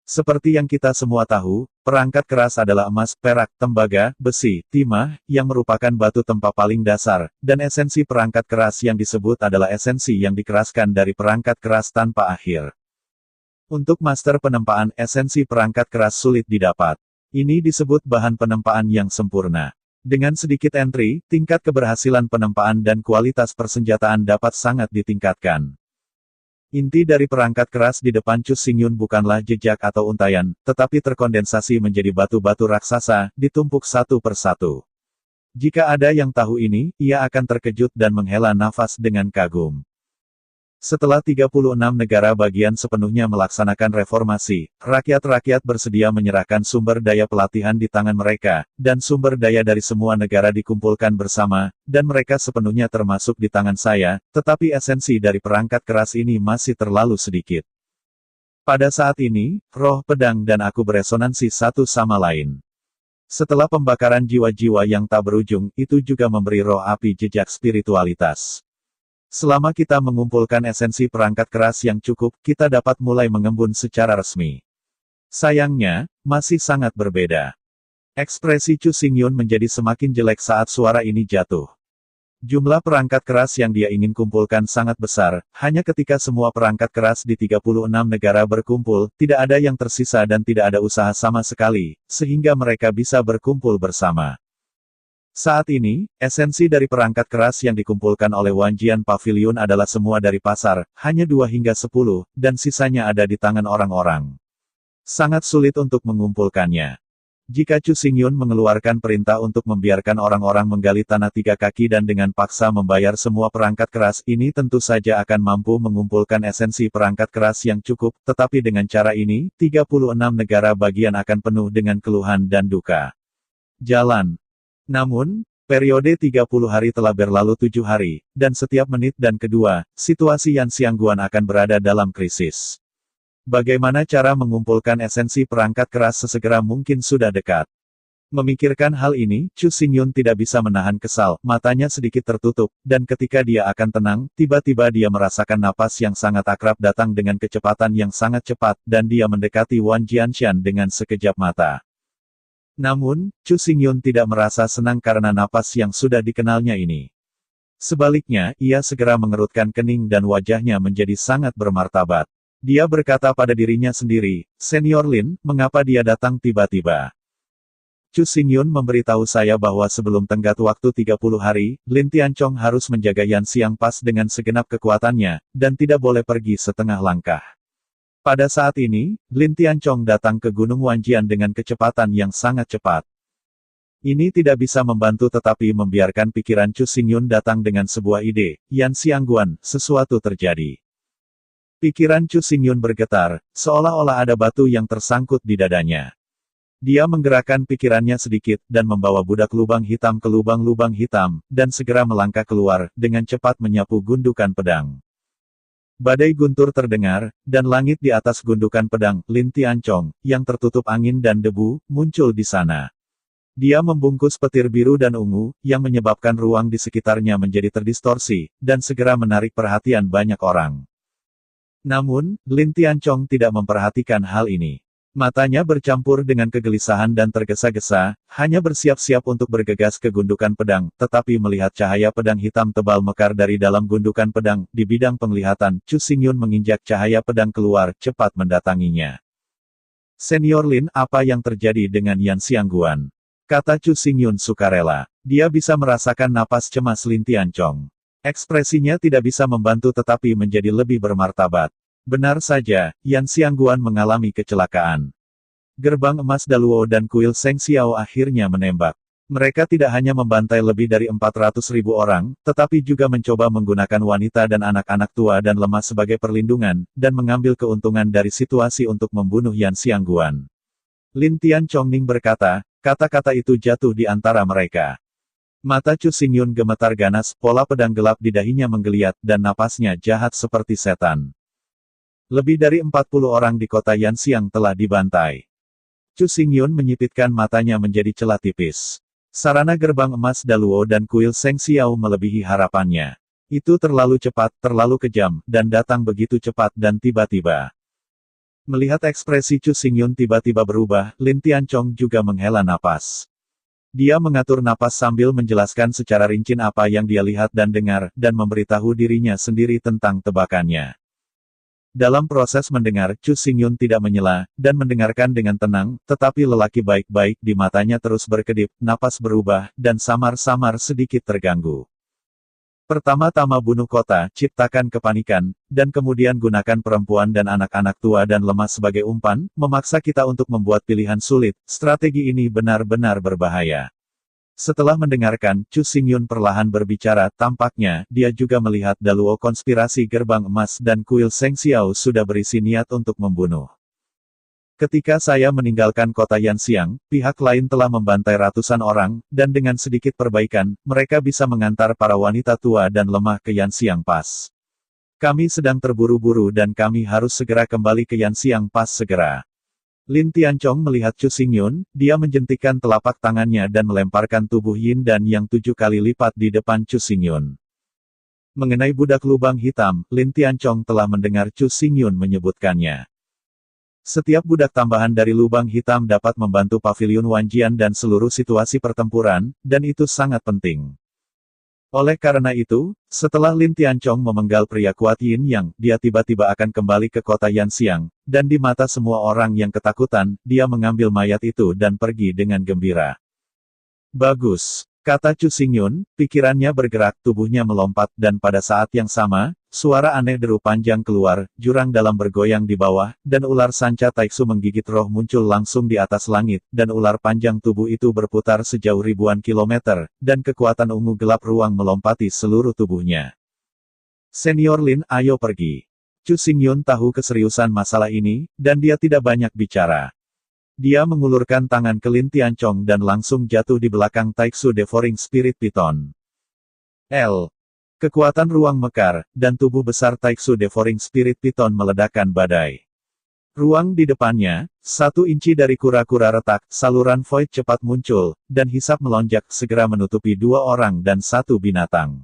Seperti yang kita semua tahu, perangkat keras adalah emas, perak, tembaga, besi, timah, yang merupakan batu tempa paling dasar, dan esensi perangkat keras yang disebut adalah esensi yang dikeraskan dari perangkat keras tanpa akhir. Untuk master penempaan, esensi perangkat keras sulit didapat. Ini disebut bahan penempaan yang sempurna. Dengan sedikit entry, tingkat keberhasilan penempaan dan kualitas persenjataan dapat sangat ditingkatkan. Inti dari perangkat keras di depan Chu Xingyun bukanlah jejak atau untaian, tetapi terkondensasi menjadi batu-batu raksasa, ditumpuk satu persatu. Jika ada yang tahu ini, ia akan terkejut dan menghela nafas dengan kagum. Setelah 36 negara bagian sepenuhnya melaksanakan reformasi, rakyat-rakyat bersedia menyerahkan sumber daya pelatihan di tangan mereka, dan sumber daya dari semua negara dikumpulkan bersama, dan mereka sepenuhnya termasuk di tangan saya, tetapi esensi dari perangkat keras ini masih terlalu sedikit. Pada saat ini, roh pedang dan aku beresonansi satu sama lain. Setelah pembakaran jiwa-jiwa yang tak berujung, itu juga memberi roh api jejak spiritualitas. Selama kita mengumpulkan esensi perangkat keras yang cukup, kita dapat mulai mengembun secara resmi. Sayangnya, masih sangat berbeda. Ekspresi Chu Xingyun menjadi semakin jelek saat suara ini jatuh. Jumlah perangkat keras yang dia ingin kumpulkan sangat besar, hanya ketika semua perangkat keras di 36 negara berkumpul, tidak ada yang tersisa dan tidak ada usaha sama sekali, sehingga mereka bisa berkumpul bersama. Saat ini, esensi dari perangkat keras yang dikumpulkan oleh Wanjian Pavilion adalah semua dari pasar, hanya 2 hingga 10, dan sisanya ada di tangan orang-orang. Sangat sulit untuk mengumpulkannya. Jika Chu Xingyun mengeluarkan perintah untuk membiarkan orang-orang menggali tanah 3 kaki dan dengan paksa membayar semua perangkat keras, ini tentu saja akan mampu mengumpulkan esensi perangkat keras yang cukup, tetapi dengan cara ini, 36 negara bagian akan penuh dengan keluhan dan duka. Jalan. Namun, periode 30 hari telah berlalu 7 hari, dan setiap menit dan kedua, situasi Yan Xiangguan akan berada dalam krisis. Bagaimana cara mengumpulkan esensi perangkat keras sesegera mungkin sudah dekat. Memikirkan hal ini, Chu Xingyun tidak bisa menahan kesal, matanya sedikit tertutup, dan ketika dia akan tenang, tiba-tiba dia merasakan napas yang sangat akrab datang dengan kecepatan yang sangat cepat, dan dia mendekati Wan Jianshan dengan sekejap mata. Namun, Chu Xingyun tidak merasa senang karena napas yang sudah dikenalnya ini. Sebaliknya, ia segera mengerutkan kening dan wajahnya menjadi sangat bermartabat. Dia berkata pada dirinya sendiri, Senior Lin, mengapa dia datang tiba-tiba? Chu Xingyun memberitahu saya bahwa sebelum tenggat waktu 30 hari, Lin Tianchong harus menjaga Yan Xiang Pas dengan segenap kekuatannya, dan tidak boleh pergi setengah langkah. Pada saat ini, Lin Tianchong datang ke Gunung Wanjian dengan kecepatan yang sangat cepat. Ini tidak bisa membantu tetapi membiarkan pikiran Chu Xingyun datang dengan sebuah ide, Yan Xiangguan, sesuatu terjadi. Pikiran Chu Xingyun bergetar, seolah-olah ada batu yang tersangkut di dadanya. Dia menggerakkan pikirannya sedikit, dan membawa budak lubang hitam ke lubang-lubang hitam, dan segera melangkah keluar, dengan cepat menyapu gundukan pedang. Badai guntur terdengar, dan langit di atas gundukan pedang, Lin Tianchong, yang tertutup angin dan debu, muncul di sana. Dia membungkus petir biru dan ungu, yang menyebabkan ruang di sekitarnya menjadi terdistorsi, dan segera menarik perhatian banyak orang. Namun, Lin Tianchong tidak memperhatikan hal ini. Matanya bercampur dengan kegelisahan dan tergesa-gesa, hanya bersiap-siap untuk bergegas ke gundukan pedang, tetapi melihat cahaya pedang hitam tebal mekar dari dalam gundukan pedang, di bidang penglihatan, Chu Xingyun menginjak cahaya pedang keluar, cepat mendatanginya. Senior Lin, apa yang terjadi dengan Yan Xiangguan? Kata Chu Xingyun sukarela. Dia bisa merasakan napas cemas Lin Tianchong. Ekspresinya tidak bisa membantu tetapi menjadi lebih bermartabat. Benar saja, Yan Xiangguan mengalami kecelakaan. Gerbang Emas Daluo dan kuil Seng Xiao akhirnya menembak. Mereka tidak hanya membantai lebih dari 400.000 orang, tetapi juga mencoba menggunakan wanita dan anak-anak tua dan lemah sebagai perlindungan, dan mengambil keuntungan dari situasi untuk membunuh Yan Xiangguan. Lin Tianchong berkata, kata-kata itu jatuh di antara mereka. Mata Chu Xingyun gemetar ganas, pola pedang gelap di dahinya menggeliat, dan napasnya jahat seperti setan. Lebih dari 40 orang di kota Yanxiang telah dibantai. Chu Xingyun menyipitkan matanya menjadi celah tipis. Sarana gerbang emas Daluo dan kuil Seng Xiao melebihi harapannya. Itu terlalu cepat, terlalu kejam, dan datang begitu cepat dan tiba-tiba. Melihat ekspresi Chu Xingyun tiba-tiba berubah, Lin Tianchong juga menghela napas. Dia mengatur napas sambil menjelaskan secara rinci apa yang dia lihat dan dengar, dan memberitahu dirinya sendiri tentang tebakannya. Dalam proses mendengar, Chu Xingyun tidak menyela, dan mendengarkan dengan tenang, tetapi lelaki baik-baik di matanya terus berkedip, napas berubah, dan samar-samar sedikit terganggu. Pertama-tama bunuh kota, ciptakan kepanikan, dan kemudian gunakan perempuan dan anak-anak tua dan lemah sebagai umpan, memaksa kita untuk membuat pilihan sulit. Strategi ini benar-benar berbahaya. Setelah mendengarkan, Chu Xingyun perlahan berbicara, tampaknya, dia juga melihat Daluo konspirasi gerbang emas dan kuil Seng Xiao sudah berisi niat untuk membunuh. Ketika saya meninggalkan kota Yanxiang, pihak lain telah membantai ratusan orang, dan dengan sedikit perbaikan, mereka bisa mengantar para wanita tua dan lemah ke Yanxiang Pass. Kami sedang terburu-buru dan kami harus segera kembali ke Yanxiang Pass segera. Lin Tianchong melihat Chu Xingyun, dia menjentikkan telapak tangannya dan melemparkan tubuh Yin dan Yang 7 kali lipat di depan Chu Xingyun. Mengenai budak lubang hitam, Lin Tianchong telah mendengar Chu Xingyun menyebutkannya. Setiap budak tambahan dari lubang hitam dapat membantu pavilion Wanjian dan seluruh situasi pertempuran, dan itu sangat penting. Oleh karena itu, setelah Lin Tianchong memenggal pria kuat Yin Yang, dia tiba-tiba akan kembali ke kota Yanxiang, dan di mata semua orang yang ketakutan, dia mengambil mayat itu dan pergi dengan gembira. Bagus, kata Chu Xingyun, pikirannya bergerak, tubuhnya melompat, dan pada saat yang sama, suara aneh deru panjang keluar, jurang dalam bergoyang di bawah, dan ular sanca Taiksu menggigit roh muncul langsung di atas langit, dan ular panjang tubuh itu berputar sejauh ribuan kilometer, dan kekuatan ungu gelap ruang melompati seluruh tubuhnya. Senior Lin, ayo pergi. Chu Xingyun tahu keseriusan masalah ini, dan dia tidak banyak bicara. Dia mengulurkan tangan ke Lin Tianchong dan langsung jatuh di belakang Taiksu Devouring Spirit Python. Kekuatan ruang mekar, dan tubuh besar Taiksu Devouring Spirit Python meledakkan badai. Ruang di depannya, 1 inci dari kura-kura retak, saluran void cepat muncul, dan hisap melonjak segera menutupi 2 orang dan 1 binatang.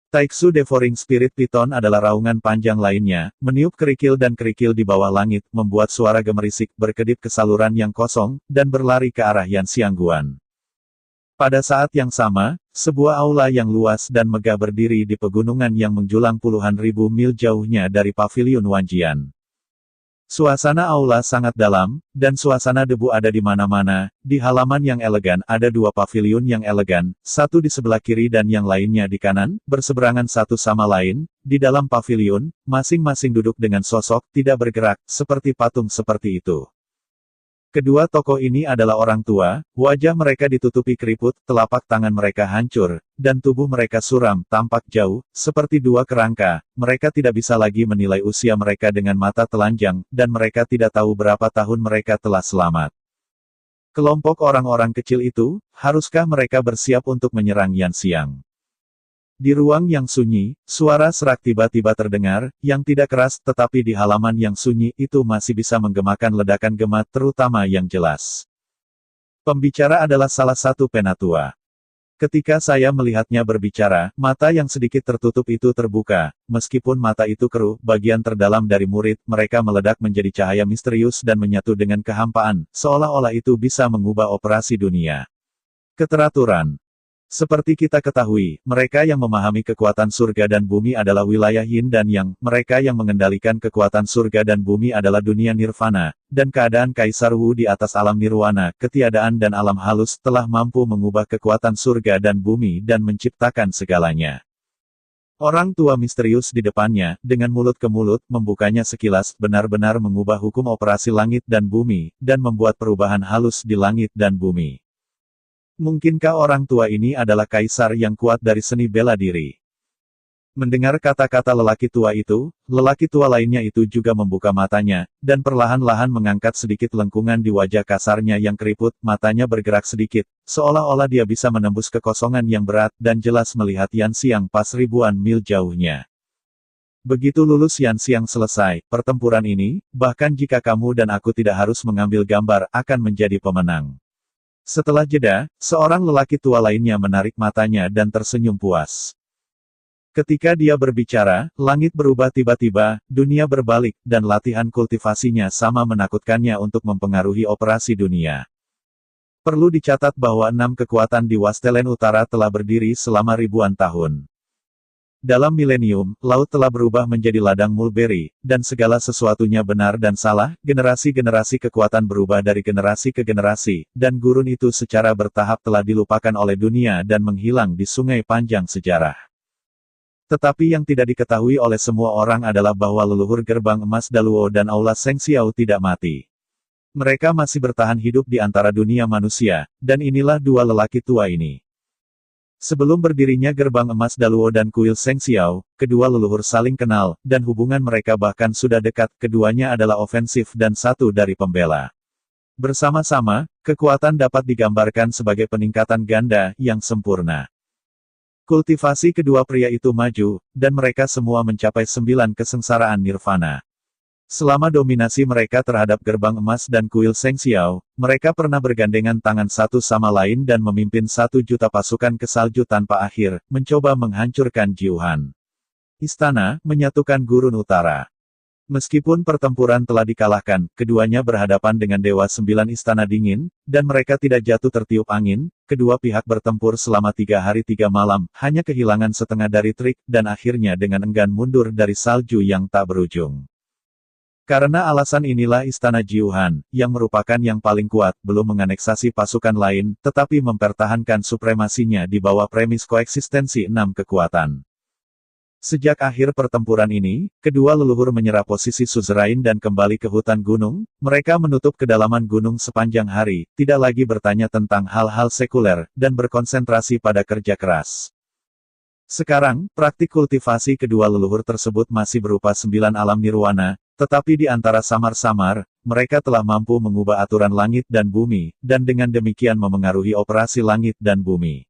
Taiksu Devouring Spirit Python adalah raungan panjang lainnya, meniup kerikil dan kerikil di bawah langit, membuat suara gemerisik berkedip ke saluran yang kosong, dan berlari ke arah Yanxiang Guan. Pada saat yang sama, sebuah aula yang luas dan megah berdiri di pegunungan yang menjulang puluhan ribu mil jauhnya dari paviliun Wanjian. Suasana aula sangat dalam, dan suasana debu ada di mana-mana. Di halaman yang elegan ada 2 paviliun yang elegan, satu di sebelah kiri dan yang lainnya di kanan, berseberangan satu sama lain. Di dalam paviliun, masing-masing duduk dengan sosok tidak bergerak, seperti patung seperti itu. Kedua tokoh ini adalah orang tua, wajah mereka ditutupi keriput, telapak tangan mereka hancur, dan tubuh mereka suram, tampak jauh, seperti 2 kerangka. Mereka tidak bisa lagi menilai usia mereka dengan mata telanjang, dan mereka tidak tahu berapa tahun mereka telah selamat. Kelompok orang-orang kecil itu, haruskah mereka bersiap untuk menyerang Yanxiang? Di ruang yang sunyi, suara serak tiba-tiba terdengar, yang tidak keras, tetapi di halaman yang sunyi itu masih bisa menggemakan ledakan gema, terutama yang jelas. Pembicara adalah salah satu penatua. Ketika saya melihatnya berbicara, mata yang sedikit tertutup itu terbuka. Meskipun mata itu keruh, bagian terdalam dari murid mereka meledak menjadi cahaya misterius dan menyatu dengan kehampaan, seolah-olah itu bisa mengubah operasi dunia. Keteraturan. Seperti kita ketahui, mereka yang memahami kekuatan surga dan bumi adalah wilayah Yin dan Yang, mereka yang mengendalikan kekuatan surga dan bumi adalah dunia nirvana, dan keadaan Kaisar Wu di atas alam nirwana, ketiadaan dan alam halus telah mampu mengubah kekuatan surga dan bumi dan menciptakan segalanya. Orang tua misterius di depannya, dengan mulut ke mulut, membukanya sekilas, benar-benar mengubah hukum operasi langit dan bumi, dan membuat perubahan halus di langit dan bumi. Mungkinkah orang tua ini adalah kaisar yang kuat dari seni bela diri? Mendengar kata-kata lelaki tua itu, lelaki tua lainnya itu juga membuka matanya, dan perlahan-lahan mengangkat sedikit lengkungan di wajah kasarnya yang keriput, matanya bergerak sedikit, seolah-olah dia bisa menembus kekosongan yang berat dan jelas melihat Yanxiang pas ribuan mil jauhnya. Begitu lulus Yanxiang selesai, pertempuran ini, bahkan jika kamu dan aku tidak harus mengambil gambar, akan menjadi pemenang. Setelah jeda, seorang lelaki tua lainnya menarik matanya dan tersenyum puas. Ketika dia berbicara, langit berubah tiba-tiba, dunia berbalik, dan latihan kultivasinya sama menakutkannya untuk mempengaruhi operasi dunia. Perlu dicatat bahwa 6 kekuatan di Wastelen Utara telah berdiri selama ribuan tahun. Dalam milenium, laut telah berubah menjadi ladang mulberry, dan segala sesuatunya benar dan salah, generasi-generasi kekuatan berubah dari generasi ke generasi, dan gurun itu secara bertahap telah dilupakan oleh dunia dan menghilang di sungai panjang sejarah. Tetapi yang tidak diketahui oleh semua orang adalah bahwa leluhur gerbang emas Daluo dan Aula Sengxiao tidak mati. Mereka masih bertahan hidup di antara dunia manusia, dan inilah 2 lelaki tua ini. Sebelum berdirinya gerbang emas Daluo dan kuil Sengxiao, kedua leluhur saling kenal, dan hubungan mereka bahkan sudah dekat, keduanya adalah ofensif dan satu dari pembela. Bersama-sama, kekuatan dapat digambarkan sebagai peningkatan ganda yang sempurna. Kultivasi kedua pria itu maju, dan mereka semua mencapai 9 kesengsaraan nirvana. Selama dominasi mereka terhadap gerbang emas dan kuil Sengxiao, mereka pernah bergandengan tangan satu sama lain dan memimpin 1 juta pasukan ke salju tanpa akhir, mencoba menghancurkan Jiuhan. Istana, menyatukan gurun utara. Meskipun pertempuran telah dikalahkan, keduanya berhadapan dengan Dewa Sembilan Istana Dingin, dan mereka tidak jatuh tertiup angin. Kedua pihak bertempur selama 3 hari 3 malam, hanya kehilangan setengah dari trik, dan akhirnya dengan enggan mundur dari salju yang tak berujung. Karena alasan inilah Istana Jiuhan, yang merupakan yang paling kuat, belum menganeksasi pasukan lain, tetapi mempertahankan supremasinya di bawah premis koeksistensi 6 kekuatan. Sejak akhir pertempuran ini, kedua leluhur menyerah posisi suzerain dan kembali ke hutan gunung. Mereka menutup kedalaman gunung sepanjang hari, tidak lagi bertanya tentang hal-hal sekuler, dan berkonsentrasi pada kerja keras. Sekarang, praktik kultivasi kedua leluhur tersebut masih berupa 9 alam nirwana, tetapi di antara samar-samar, mereka telah mampu mengubah aturan langit dan bumi, dan dengan demikian memengaruhi operasi langit dan bumi.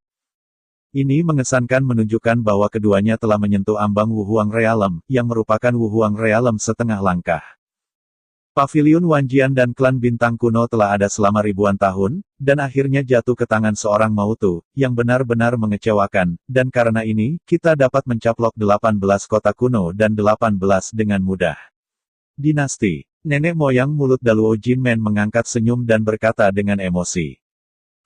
Ini mengesankan menunjukkan bahwa keduanya telah menyentuh ambang Wuhuang Realm, yang merupakan Wuhuang Realm setengah langkah. Paviliun Wanjian dan klan bintang kuno telah ada selama ribuan tahun, dan akhirnya jatuh ke tangan seorang Mautu, yang benar-benar mengecewakan, dan karena ini, kita dapat mencaplok 18 kota kuno dan 18 dengan mudah. Dinasti. Nenek moyang mulut Daluo Jinmen mengangkat senyum dan berkata dengan emosi.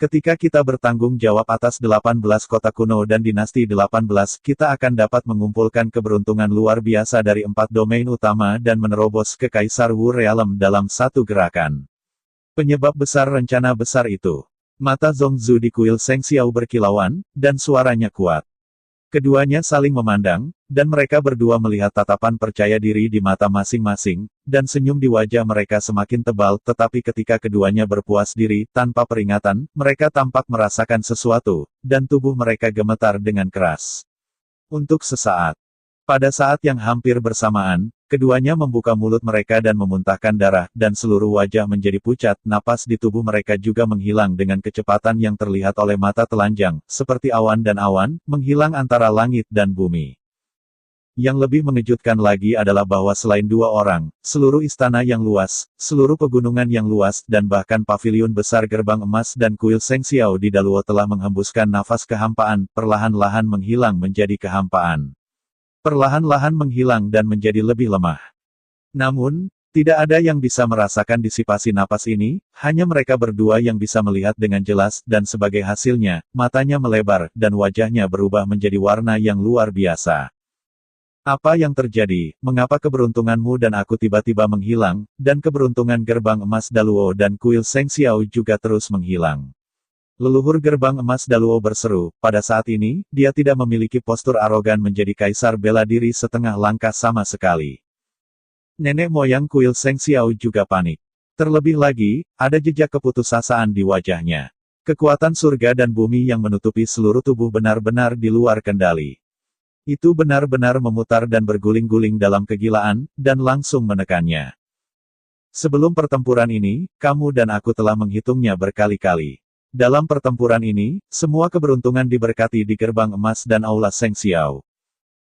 Ketika kita bertanggung jawab atas 18 kota kuno dan dinasti 18, kita akan dapat mengumpulkan keberuntungan luar biasa dari 4 domain utama dan menerobos ke Kaisar Wu Realm dalam satu gerakan. Penyebab besar rencana besar itu. Mata Zongzu di kuil Seng Xiao berkilauan, dan suaranya kuat. Keduanya saling memandang, dan mereka berdua melihat tatapan percaya diri di mata masing-masing, dan senyum di wajah mereka semakin tebal, tetapi ketika keduanya berpuas diri, tanpa peringatan, mereka tampak merasakan sesuatu, dan tubuh mereka gemetar dengan keras. Untuk sesaat. Pada saat yang hampir bersamaan, keduanya membuka mulut mereka dan memuntahkan darah, dan seluruh wajah menjadi pucat, napas di tubuh mereka juga menghilang dengan kecepatan yang terlihat oleh mata telanjang, seperti awan dan awan, menghilang antara langit dan bumi. Yang lebih mengejutkan lagi adalah bahwa selain dua orang, seluruh istana yang luas, seluruh pegunungan yang luas, dan bahkan paviliun besar gerbang emas dan kuil Seng Xiao di Daluo telah menghembuskan nafas kehampaan, perlahan-lahan menghilang menjadi kehampaan. Perlahan-lahan menghilang dan menjadi lebih lemah. Namun, tidak ada yang bisa merasakan disipasi napas ini, hanya mereka berdua yang bisa melihat dengan jelas, dan sebagai hasilnya, matanya melebar, dan wajahnya berubah menjadi warna yang luar biasa. Apa yang terjadi, mengapa keberuntunganmu dan aku tiba-tiba menghilang, dan keberuntungan gerbang emas Daluo dan kuil Seng Xiao juga terus menghilang? Leluhur gerbang emas Daluo berseru, pada saat ini, dia tidak memiliki postur arogan menjadi kaisar bela diri setengah langkah sama sekali. Nenek moyang kuil Seng Xiao juga panik. Terlebih lagi, ada jejak keputusasaan di wajahnya. Kekuatan surga dan bumi yang menutupi seluruh tubuh benar-benar di luar kendali. Itu benar-benar memutar dan berguling-guling dalam kegilaan, dan langsung menekannya. Sebelum pertempuran ini, kamu dan aku telah menghitungnya berkali-kali. Dalam pertempuran ini, semua keberuntungan diberkati di gerbang emas dan aula Seng Xiao.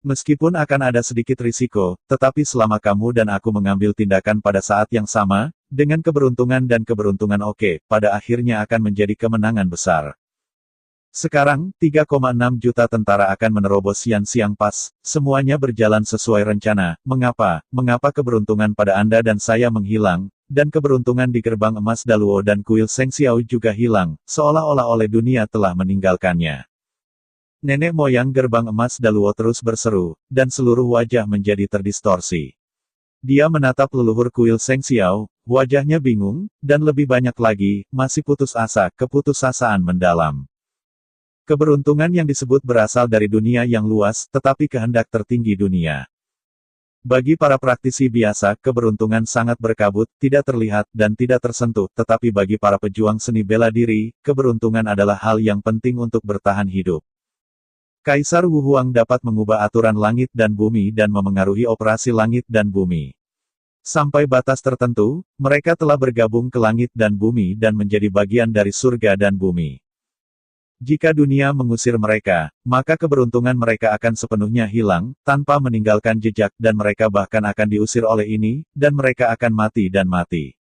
Meskipun akan ada sedikit risiko, tetapi selama kamu dan aku mengambil tindakan pada saat yang sama, dengan keberuntungan dan keberuntungan oke, pada akhirnya akan menjadi kemenangan besar. Sekarang, 3,6 juta tentara akan menerobos Yan Xiang Pass, semuanya berjalan sesuai rencana. Mengapa keberuntungan pada Anda dan saya menghilang? Dan keberuntungan di gerbang emas Daluo dan kuil Seng Xiao juga hilang, seolah-olah oleh dunia telah meninggalkannya. Nenek moyang gerbang emas Daluo terus berseru, dan seluruh wajah menjadi terdistorsi. Dia menatap leluhur kuil Seng Xiao, wajahnya bingung, dan lebih banyak lagi, masih putus asa, keputusasaan mendalam. Keberuntungan yang disebut berasal dari dunia yang luas, tetapi kehendak tertinggi dunia. Bagi para praktisi biasa, keberuntungan sangat berkabut, tidak terlihat, dan tidak tersentuh, tetapi bagi para pejuang seni bela diri, keberuntungan adalah hal yang penting untuk bertahan hidup. Kaisar Wu Huang dapat mengubah aturan langit dan bumi dan memengaruhi operasi langit dan bumi. Sampai batas tertentu, mereka telah bergabung ke langit dan bumi dan menjadi bagian dari surga dan bumi. Jika dunia mengusir mereka, maka keberuntungan mereka akan sepenuhnya hilang, tanpa meninggalkan jejak, dan mereka bahkan akan diusir oleh ini, dan mereka akan mati dan mati.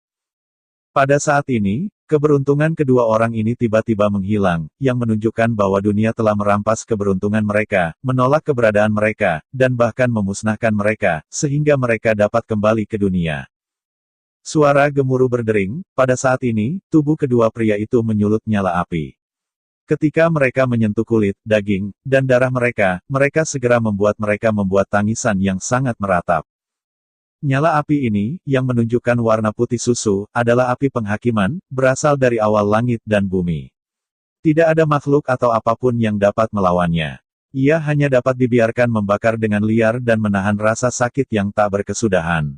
Pada saat ini, Keberuntungan kedua orang ini tiba-tiba menghilang, yang menunjukkan bahwa dunia telah merampas keberuntungan mereka, menolak keberadaan mereka, dan bahkan memusnahkan mereka, sehingga mereka dapat kembali ke dunia. Suara gemuruh berdering, pada saat ini, tubuh kedua pria itu menyulut nyala api. Ketika mereka menyentuh kulit, daging, dan darah mereka, mereka segera membuat tangisan yang sangat meratap. Nyala api ini, yang menunjukkan warna putih susu, adalah api penghakiman, berasal dari awal langit dan bumi. Tidak ada makhluk atau apapun yang dapat melawannya. Ia hanya dapat dibiarkan membakar dengan liar dan menahan rasa sakit yang tak berkesudahan.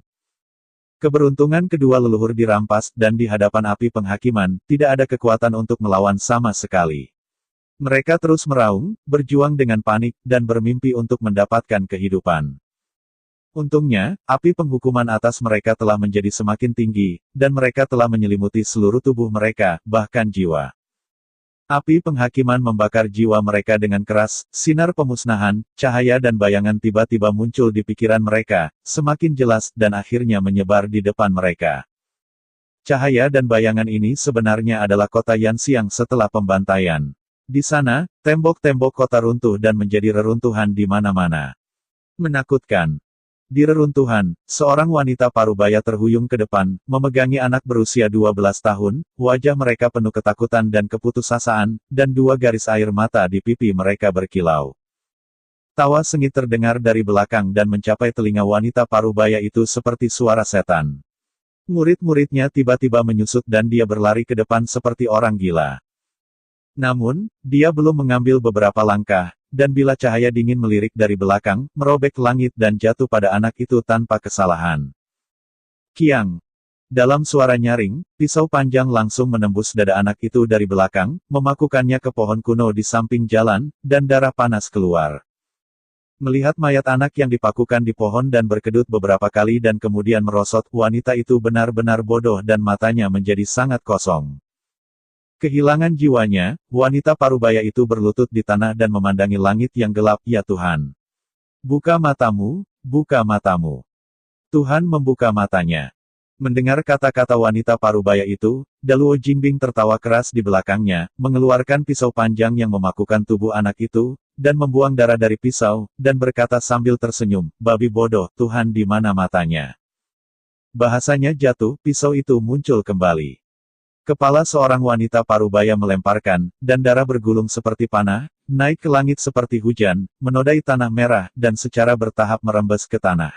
Keberuntungan kedua leluhur dirampas, dan di hadapan api penghakiman, tidak ada kekuatan untuk melawan sama sekali. Mereka terus meraung, berjuang dengan panik, dan bermimpi untuk mendapatkan kehidupan. Untungnya, api penghukuman atas mereka telah menjadi semakin tinggi, dan mereka telah menyelimuti seluruh tubuh mereka, bahkan jiwa. Api penghakiman membakar jiwa mereka dengan keras, sinar pemusnahan, cahaya dan bayangan tiba-tiba muncul di pikiran mereka, semakin jelas dan akhirnya menyebar di depan mereka. Cahaya dan bayangan ini sebenarnya adalah kota Yanxiang setelah pembantaian. Di sana, tembok-tembok kota runtuh dan menjadi reruntuhan di mana-mana. Menakutkan. Di reruntuhan, seorang wanita parubaya terhuyung ke depan, memegangi anak berusia 12 tahun, wajah mereka penuh ketakutan dan keputusasaan, dan dua garis air mata di pipi mereka berkilau. Tawa sengit terdengar dari belakang dan mencapai telinga wanita parubaya itu seperti suara setan. Murid-muridnya tiba-tiba menyusut dan dia berlari ke depan seperti orang gila. Namun, dia belum mengambil beberapa langkah, dan bila cahaya dingin melirik dari belakang, merobek langit dan jatuh pada anak itu tanpa kesalahan. Kiang. Dalam suara nyaring, pisau panjang langsung menembus dada anak itu dari belakang, memakukannya ke pohon kuno di samping jalan, dan darah panas keluar. Melihat mayat anak yang dipakukan di pohon dan berkedut beberapa kali dan kemudian merosot, wanita itu benar-benar bodoh dan matanya menjadi sangat kosong. Kehilangan jiwanya, wanita parubaya itu berlutut di tanah dan memandangi langit yang gelap, ya Tuhan. Buka matamu, buka matamu. Tuhan membuka matanya. Mendengar kata-kata wanita parubaya itu, Daluo Jingbing tertawa keras di belakangnya, mengeluarkan pisau panjang yang memakukan tubuh anak itu, dan membuang darah dari pisau, dan berkata sambil tersenyum, babi bodoh, Tuhan di mana matanya. Bahasanya jatuh, pisau itu muncul kembali. Kepala seorang wanita parubaya melemparkan, dan darah bergulung seperti panah, naik ke langit seperti hujan, menodai tanah merah, dan secara bertahap merembes ke tanah.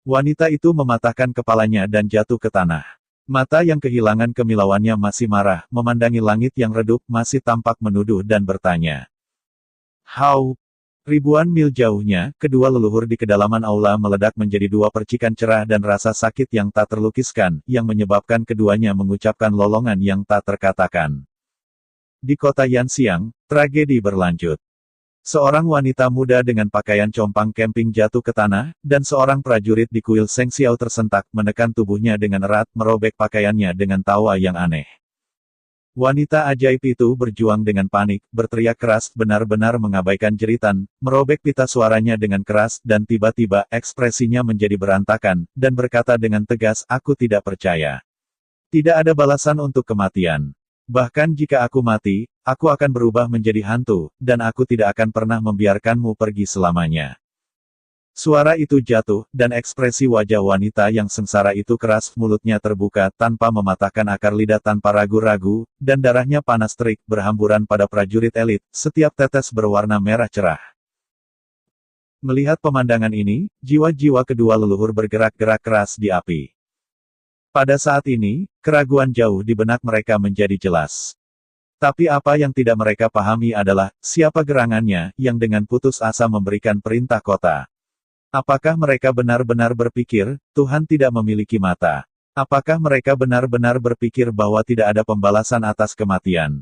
Wanita itu mematahkan kepalanya dan jatuh ke tanah. Mata yang kehilangan kemilauannya masih marah, memandangi langit yang redup, masih tampak menuduh dan bertanya. How? Ribuan mil jauhnya, kedua leluhur di kedalaman aula meledak menjadi dua percikan cerah dan rasa sakit yang tak terlukiskan, yang menyebabkan keduanya mengucapkan lolongan yang tak terkatakan. Di kota Yanxiang, tragedi berlanjut. Seorang wanita muda dengan pakaian compang camping jatuh ke tanah, dan seorang prajurit di kuil Seng Xiao tersentak, menekan tubuhnya dengan erat, merobek pakaiannya dengan tawa yang aneh. Wanita ajaib itu berjuang dengan panik, berteriak keras, benar-benar mengabaikan jeritan, merobek pita suaranya dengan keras, dan tiba-tiba, ekspresinya menjadi berantakan, dan berkata dengan tegas, aku tidak percaya. Tidak ada balasan untuk kematian. Bahkan jika aku mati, aku akan berubah menjadi hantu, dan aku tidak akan pernah membiarkanmu pergi selamanya. Suara itu jatuh, dan ekspresi wajah wanita yang sengsara itu keras, mulutnya terbuka, tanpa mematahkan akar lidah tanpa ragu-ragu, dan darahnya panas terik, berhamburan pada prajurit elit, setiap tetes berwarna merah cerah. Melihat pemandangan ini, jiwa-jiwa kedua leluhur bergerak-gerak keras di api. Pada saat ini, keraguan jauh di benak mereka menjadi jelas. Tapi apa yang tidak mereka pahami adalah, siapa gerangannya, yang dengan putus asa memberikan perintah kota. Apakah mereka benar-benar berpikir, Tuhan tidak memiliki mata? Apakah mereka benar-benar berpikir bahwa tidak ada pembalasan atas kematian?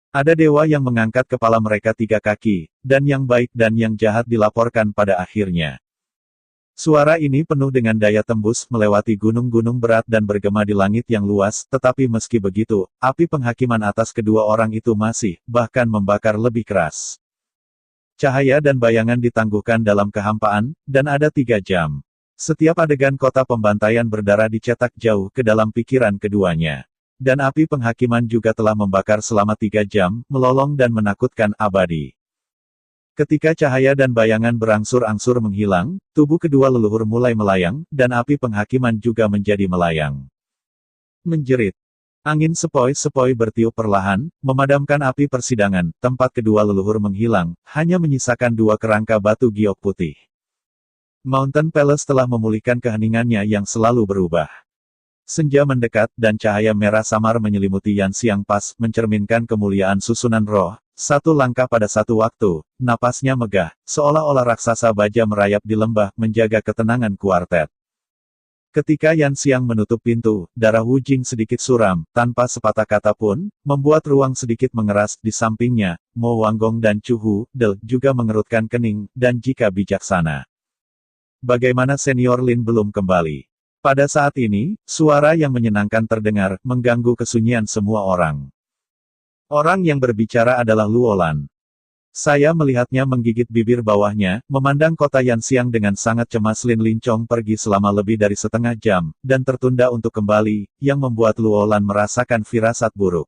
Ada dewa yang mengangkat kepala mereka 3 kaki, dan yang baik dan yang jahat dilaporkan pada akhirnya. Suara ini penuh dengan daya tembus, melewati gunung-gunung berat dan bergema di langit yang luas, tetapi meski begitu, api penghakiman atas kedua orang itu masih, bahkan membakar lebih keras. Cahaya dan bayangan ditangguhkan dalam kehampaan, dan ada 3 jam. Setiap adegan kota pembantaian berdarah dicetak jauh ke dalam pikiran keduanya. Dan api penghakiman juga telah membakar selama 3 jam, melolong dan menakutkan abadi. Ketika cahaya dan bayangan berangsur-angsur menghilang, tubuh kedua leluhur mulai melayang, dan api penghakiman juga menjadi melayang. Menjerit. Angin sepoi-sepoi bertiup perlahan, memadamkan api persidangan, tempat kedua leluhur menghilang, hanya menyisakan 2 kerangka batu giok putih. Mountain Palace telah memulihkan keheningannya yang selalu berubah. Senja mendekat dan cahaya merah samar menyelimuti Yan Xiang Pas, mencerminkan kemuliaan susunan roh. Satu langkah pada satu waktu, napasnya megah, seolah-olah raksasa baja merayap di lembah, menjaga ketenangan kuartet. Ketika Yan Xiang menutup pintu, darah Wu Jing sedikit suram, tanpa sepatah kata pun, membuat ruang sedikit mengeras di sampingnya. Mo Wanggong dan Chu Hu Del juga mengerutkan kening, dan jika bijaksana. Bagaimana Senior Lin belum kembali? Pada saat ini, suara yang menyenangkan terdengar, mengganggu kesunyian semua orang. Orang yang berbicara adalah Luolan. Saya melihatnya menggigit bibir bawahnya, memandang kota Yan Xiang dengan sangat cemas. Lin Lincong pergi selama lebih dari setengah jam, dan tertunda untuk kembali, yang membuat Luolan merasakan firasat buruk.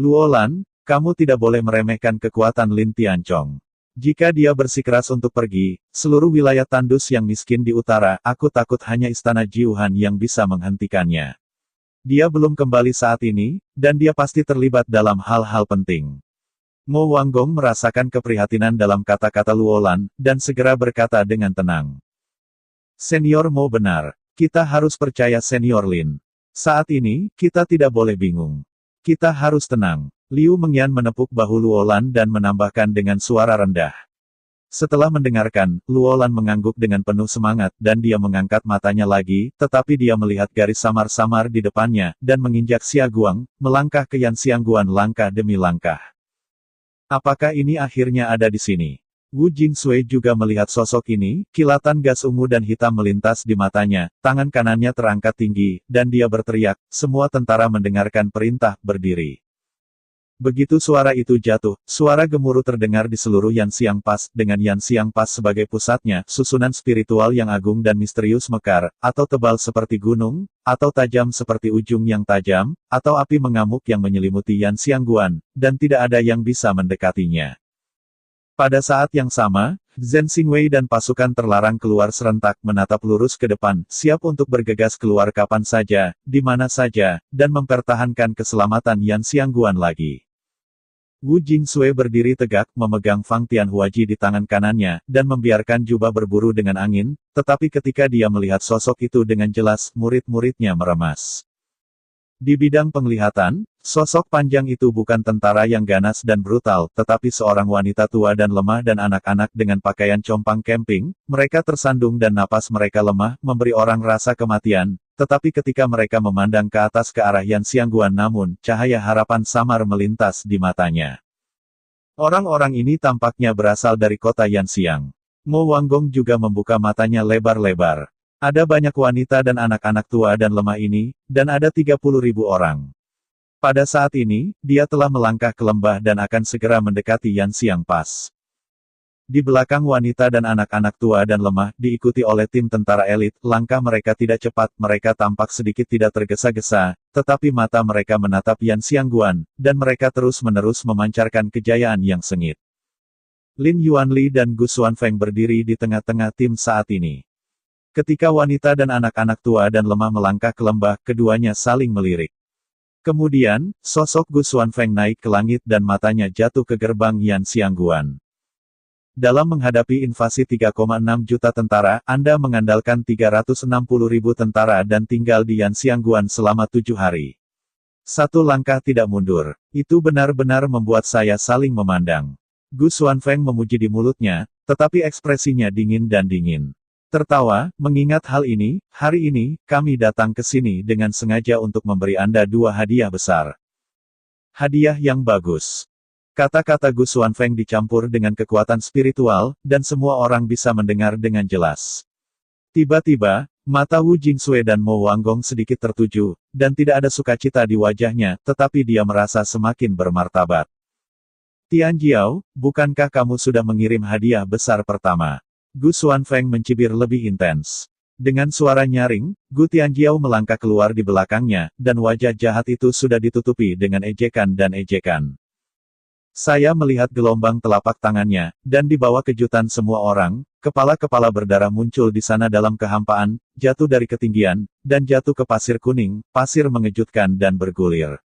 Luolan, kamu tidak boleh meremehkan kekuatan Lin Tianchong. Jika dia bersikeras untuk pergi, seluruh wilayah tandus yang miskin di utara, aku takut hanya istana Jiuhan yang bisa menghentikannya. Dia belum kembali saat ini, dan dia pasti terlibat dalam hal-hal penting. Mo Wanggong merasakan keprihatinan dalam kata-kata Luolan, dan segera berkata dengan tenang. Senior Mo benar. Kita harus percaya Senior Lin. Saat ini, kita tidak boleh bingung. Kita harus tenang. Liu Mengyan menepuk bahu Luolan dan menambahkan dengan suara rendah. Setelah mendengarkan, Luolan mengangguk dengan penuh semangat, dan dia mengangkat matanya lagi, tetapi dia melihat garis samar-samar di depannya, dan menginjak Xiaguang, melangkah ke Yan Xiangguan langkah demi langkah. Apakah ini akhirnya ada di sini? Wu Jingsui juga melihat sosok ini, kilatan gas ungu dan hitam melintas di matanya, tangan kanannya terangkat tinggi, dan dia berteriak, semua tentara mendengarkan perintah, berdiri. Begitu suara itu jatuh, suara gemuruh terdengar di seluruh Yan Xiang Pas, dengan Yan Xiang Pas sebagai pusatnya, susunan spiritual yang agung dan misterius mekar, atau tebal seperti gunung, atau tajam seperti ujung yang tajam, atau api mengamuk yang menyelimuti Yan Xiangguan, dan tidak ada yang bisa mendekatinya. Pada saat yang sama, Zhen Xingwei dan pasukan terlarang keluar serentak menatap lurus ke depan, siap untuk bergegas keluar kapan saja, di mana saja, dan mempertahankan keselamatan Yan Xiangguan lagi. Wu Jingsui berdiri tegak, memegang Fang Tianhuaji di tangan kanannya, dan membiarkan jubah berburu dengan angin, tetapi ketika dia melihat sosok itu dengan jelas, murid-muridnya meremas. Di bidang penglihatan, sosok panjang itu bukan tentara yang ganas dan brutal, tetapi seorang wanita tua dan lemah dan anak-anak dengan pakaian compang camping. Mereka tersandung dan napas mereka lemah, memberi orang rasa kematian, tetapi ketika mereka memandang ke atas ke arah Yan Xiangguan namun, cahaya harapan samar melintas di matanya. Orang-orang ini tampaknya berasal dari kota Yan Xiang. Mo Wanggong juga membuka matanya lebar-lebar. Ada banyak wanita dan anak-anak tua dan lemah ini, dan ada 30.000 orang. Pada saat ini, dia telah melangkah ke lembah dan akan segera mendekati Yan Xiang Pas. Di belakang wanita dan anak-anak tua dan lemah, diikuti oleh tim tentara elit, langkah mereka tidak cepat, mereka tampak sedikit tidak tergesa-gesa, tetapi mata mereka menatap Yan Xiangguan, dan mereka terus-menerus memancarkan kejayaan yang sengit. Lin Yuanli dan Gu Xuanfeng berdiri di tengah-tengah tim saat ini. Ketika wanita dan anak-anak tua dan lemah melangkah ke lembah, keduanya saling melirik. Kemudian, sosok Gu Xuanfeng naik ke langit dan matanya jatuh ke gerbang Yan Xiangguan. Dalam menghadapi invasi 3,6 juta tentara, Anda mengandalkan 360.000 tentara dan tinggal di Yan Xiangguan selama 7 hari. Satu langkah tidak mundur. Itu benar-benar membuat saya saling memandang. Gu Xuanfeng memuji di mulutnya, tetapi ekspresinya dingin dan dingin. Tertawa, mengingat hal ini, hari ini, kami datang ke sini dengan sengaja untuk memberi Anda 2 hadiah besar. Hadiah yang bagus. Kata-kata Gu Xuanfeng dicampur dengan kekuatan spiritual, dan semua orang bisa mendengar dengan jelas. Tiba-tiba, mata Wu Jingsui dan Mo Wanggong sedikit tertuju, dan tidak ada sukacita di wajahnya, tetapi dia merasa semakin bermartabat. Tian Jiao, bukankah kamu sudah mengirim hadiah besar pertama? Gu Xuanfeng mencibir lebih intens. Dengan suara nyaring, Gu Tianjiao melangkah keluar di belakangnya, dan wajah jahat itu sudah ditutupi dengan ejekan dan ejekan. Saya melihat gelombang telapak tangannya, dan di bawah kejutan semua orang, kepala-kepala berdarah muncul di sana dalam kehampaan, jatuh dari ketinggian, dan jatuh ke pasir kuning, pasir mengejutkan dan bergulir.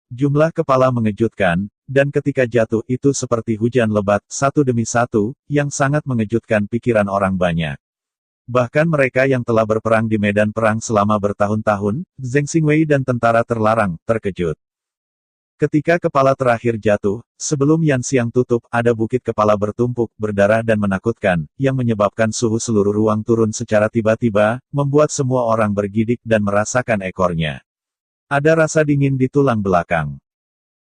Jumlah kepala mengejutkan, dan ketika jatuh itu seperti hujan lebat, satu demi satu, yang sangat mengejutkan pikiran orang banyak. Bahkan mereka yang telah berperang di medan perang selama bertahun-tahun, Zheng Xingwei dan tentara terlarang, terkejut. Ketika kepala terakhir jatuh, sebelum Yan Xiang tutup, ada bukit kepala bertumpuk, berdarah dan menakutkan, yang menyebabkan suhu seluruh ruang turun secara tiba-tiba, membuat semua orang bergidik dan merasakan ekornya. Ada rasa dingin di tulang belakang.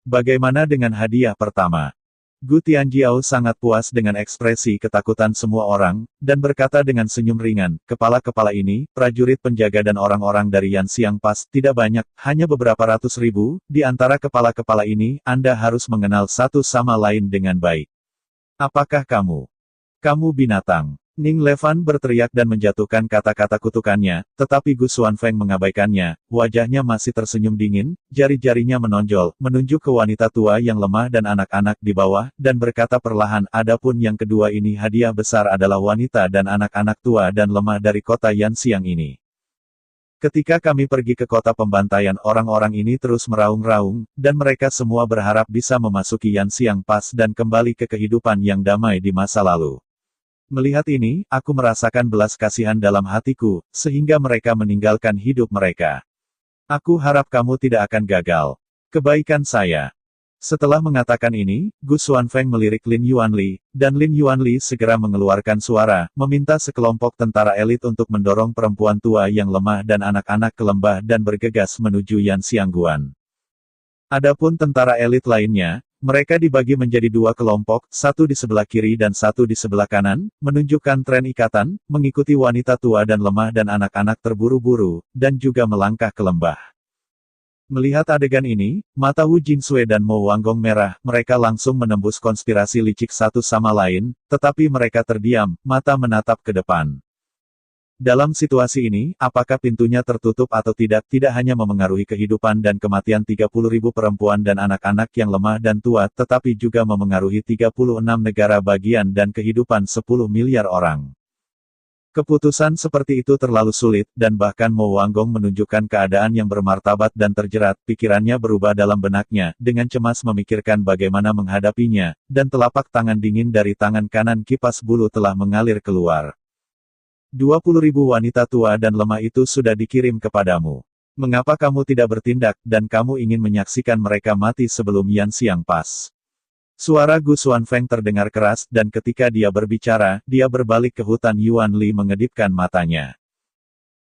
Bagaimana dengan hadiah pertama? Gu Tianjiao sangat puas dengan ekspresi ketakutan semua orang, dan berkata dengan senyum ringan, kepala-kepala ini, prajurit penjaga dan orang-orang dari Yan Xiang Pass, tidak banyak, hanya beberapa ratus ribu, di antara kepala-kepala ini, Anda harus mengenal satu sama lain dengan baik. Apakah kamu? Kamu binatang. Ning Levan berteriak dan menjatuhkan kata-kata kutukannya, tetapi Gu Xuanfeng mengabaikannya, wajahnya masih tersenyum dingin, jari-jarinya menonjol, menunjuk ke wanita tua yang lemah dan anak-anak di bawah, dan berkata perlahan, adapun yang kedua ini hadiah besar adalah wanita dan anak-anak tua dan lemah dari kota Yan Xiang ini. Ketika kami pergi ke kota pembantaian, orang-orang ini terus meraung-raung, dan mereka semua berharap bisa memasuki Yan Xiang Pass dan kembali ke kehidupan yang damai di masa lalu. Melihat ini, aku merasakan belas kasihan dalam hatiku, sehingga mereka meninggalkan hidup mereka. Aku harap kamu tidak akan gagal. Kebaikan saya. Setelah mengatakan ini, Gu Xuanfeng melirik Lin Yuanli, dan Lin Yuanli segera mengeluarkan suara, meminta sekelompok tentara elit untuk mendorong perempuan tua yang lemah dan anak-anak ke lembah dan bergegas menuju Yan Xiangguan. Adapun tentara elit lainnya, mereka dibagi menjadi dua kelompok, satu di sebelah kiri dan satu di sebelah kanan, menunjukkan tren ikatan, mengikuti wanita tua dan lemah dan anak-anak terburu-buru, dan juga melangkah ke lembah. Melihat adegan ini, mata Wu Jingsui dan Mo Wanggong merah, mereka langsung menembus konspirasi licik satu sama lain, tetapi mereka terdiam, mata menatap ke depan. Dalam situasi ini, apakah pintunya tertutup atau tidak hanya memengaruhi kehidupan dan kematian 30.000 perempuan dan anak-anak yang lemah dan tua, tetapi juga memengaruhi 36 negara bagian dan kehidupan 10 miliar orang. Keputusan seperti itu terlalu sulit, dan bahkan Mo Wanggong menunjukkan keadaan yang bermartabat dan terjerat, pikirannya berubah dalam benaknya, dengan cemas memikirkan bagaimana menghadapinya, dan telapak tangan dingin dari tangan kanan kipas bulu telah mengalir keluar. 20.000 wanita tua dan lemah itu sudah dikirim kepadamu. Mengapa kamu tidak bertindak, dan kamu ingin menyaksikan mereka mati sebelum Yan Xiang Pass? Suara Gu Xuanfeng terdengar keras, dan ketika dia berbicara, dia berbalik ke hutan Yuan Li mengedipkan matanya.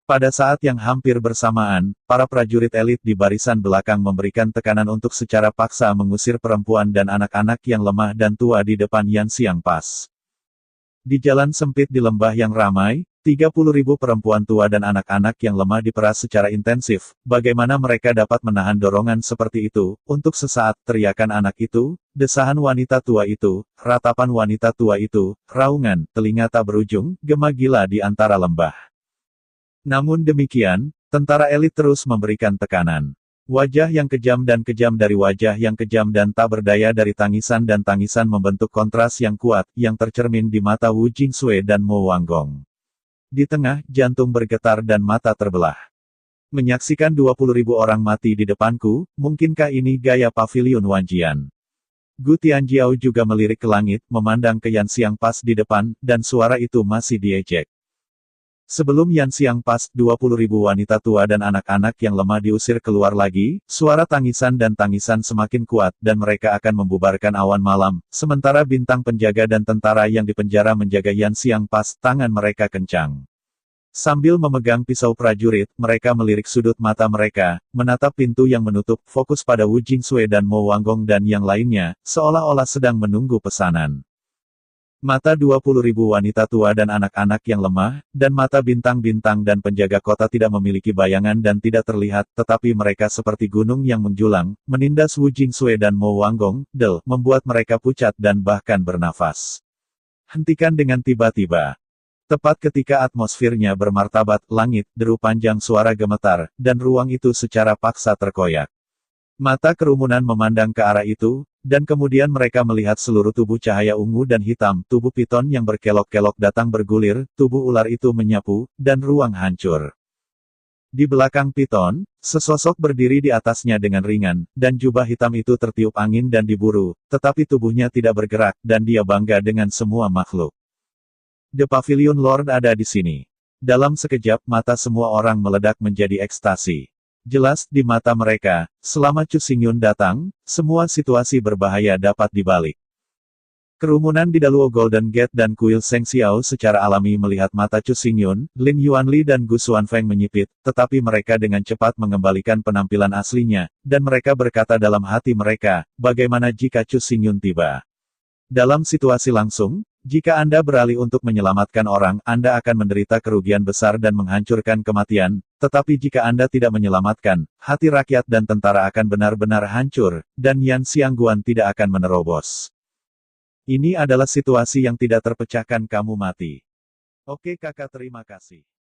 Pada saat yang hampir bersamaan, para prajurit elit di barisan belakang memberikan tekanan untuk secara paksa mengusir perempuan dan anak-anak yang lemah dan tua di depan Yan Xiang Pass. Di jalan sempit di lembah yang ramai, 30.000 perempuan tua dan anak-anak yang lemah diperas secara intensif. Bagaimana mereka dapat menahan dorongan seperti itu? Untuk sesaat, teriakan anak itu, desahan wanita tua itu, ratapan wanita tua itu, raungan, telinga tak berujung, gema gila di antara lembah. Namun demikian, tentara elit terus memberikan tekanan. Wajah yang kejam dari wajah yang kejam dan tak berdaya dari tangisan membentuk kontras yang kuat, yang tercermin di mata Wu Jingsui dan Mo Wanggong. Di tengah, jantung bergetar dan mata terbelah. Menyaksikan 20.000 orang mati di depanku, mungkinkah ini gaya pavilion Wanjian? Gu Tianjiao juga melirik ke langit, memandang ke Yan Xiang Pass di depan, dan suara itu masih diejek. Sebelum Yan Xiang Pass, 20.000 wanita tua dan anak-anak yang lemah diusir keluar lagi, suara tangisan semakin kuat, dan mereka akan membubarkan awan malam, sementara bintang penjaga dan tentara yang dipenjara menjaga Yan Xiang Pass, tangan mereka kencang. Sambil memegang pisau prajurit, mereka melirik sudut mata mereka, menatap pintu yang menutup, fokus pada Wu Jingsui dan Mo Wanggong dan yang lainnya, seolah-olah sedang menunggu pesanan. Mata 20.000 wanita tua dan anak-anak yang lemah, dan mata bintang-bintang dan penjaga kota tidak memiliki bayangan dan tidak terlihat, tetapi mereka seperti gunung yang menjulang, menindas Wu Jingsui dan Mo Wanggong, membuat mereka pucat dan bahkan bernafas. Hentikan dengan tiba-tiba. Tepat ketika atmosfernya bermartabat, langit, deru panjang suara gemetar, dan ruang itu secara paksa terkoyak. Mata kerumunan memandang ke arah itu, dan kemudian mereka melihat seluruh tubuh cahaya ungu dan hitam, tubuh piton yang berkelok-kelok datang bergulir, tubuh ular itu menyapu, dan ruang hancur. Di belakang piton, sesosok berdiri di atasnya dengan ringan, dan jubah hitam itu tertiup angin dan diburu, tetapi tubuhnya tidak bergerak, dan dia bangga dengan semua makhluk. The Pavilion Lord ada di sini. Dalam sekejap mata semua orang meledak menjadi ekstasi. Jelas di mata mereka, selama Chu Xingyun datang, semua situasi berbahaya dapat dibalik. Kerumunan di Daluo Golden Gate dan kuil Seng Xiao secara alami melihat mata Chu Xingyun, Lin Yuanli dan Gu Xuanfeng menyipit, tetapi mereka dengan cepat mengembalikan penampilan aslinya, dan mereka berkata dalam hati mereka, bagaimana jika Chu Xingyun tiba? Dalam situasi langsung, jika Anda beralih untuk menyelamatkan orang, Anda akan menderita kerugian besar dan menghancurkan kematian, tetapi jika Anda tidak menyelamatkan, hati rakyat dan tentara akan benar-benar hancur, dan Yan Xiangguan tidak akan menerobos. Ini adalah situasi yang tidak terpecahkan, kamu mati. Oke kakak, terima kasih.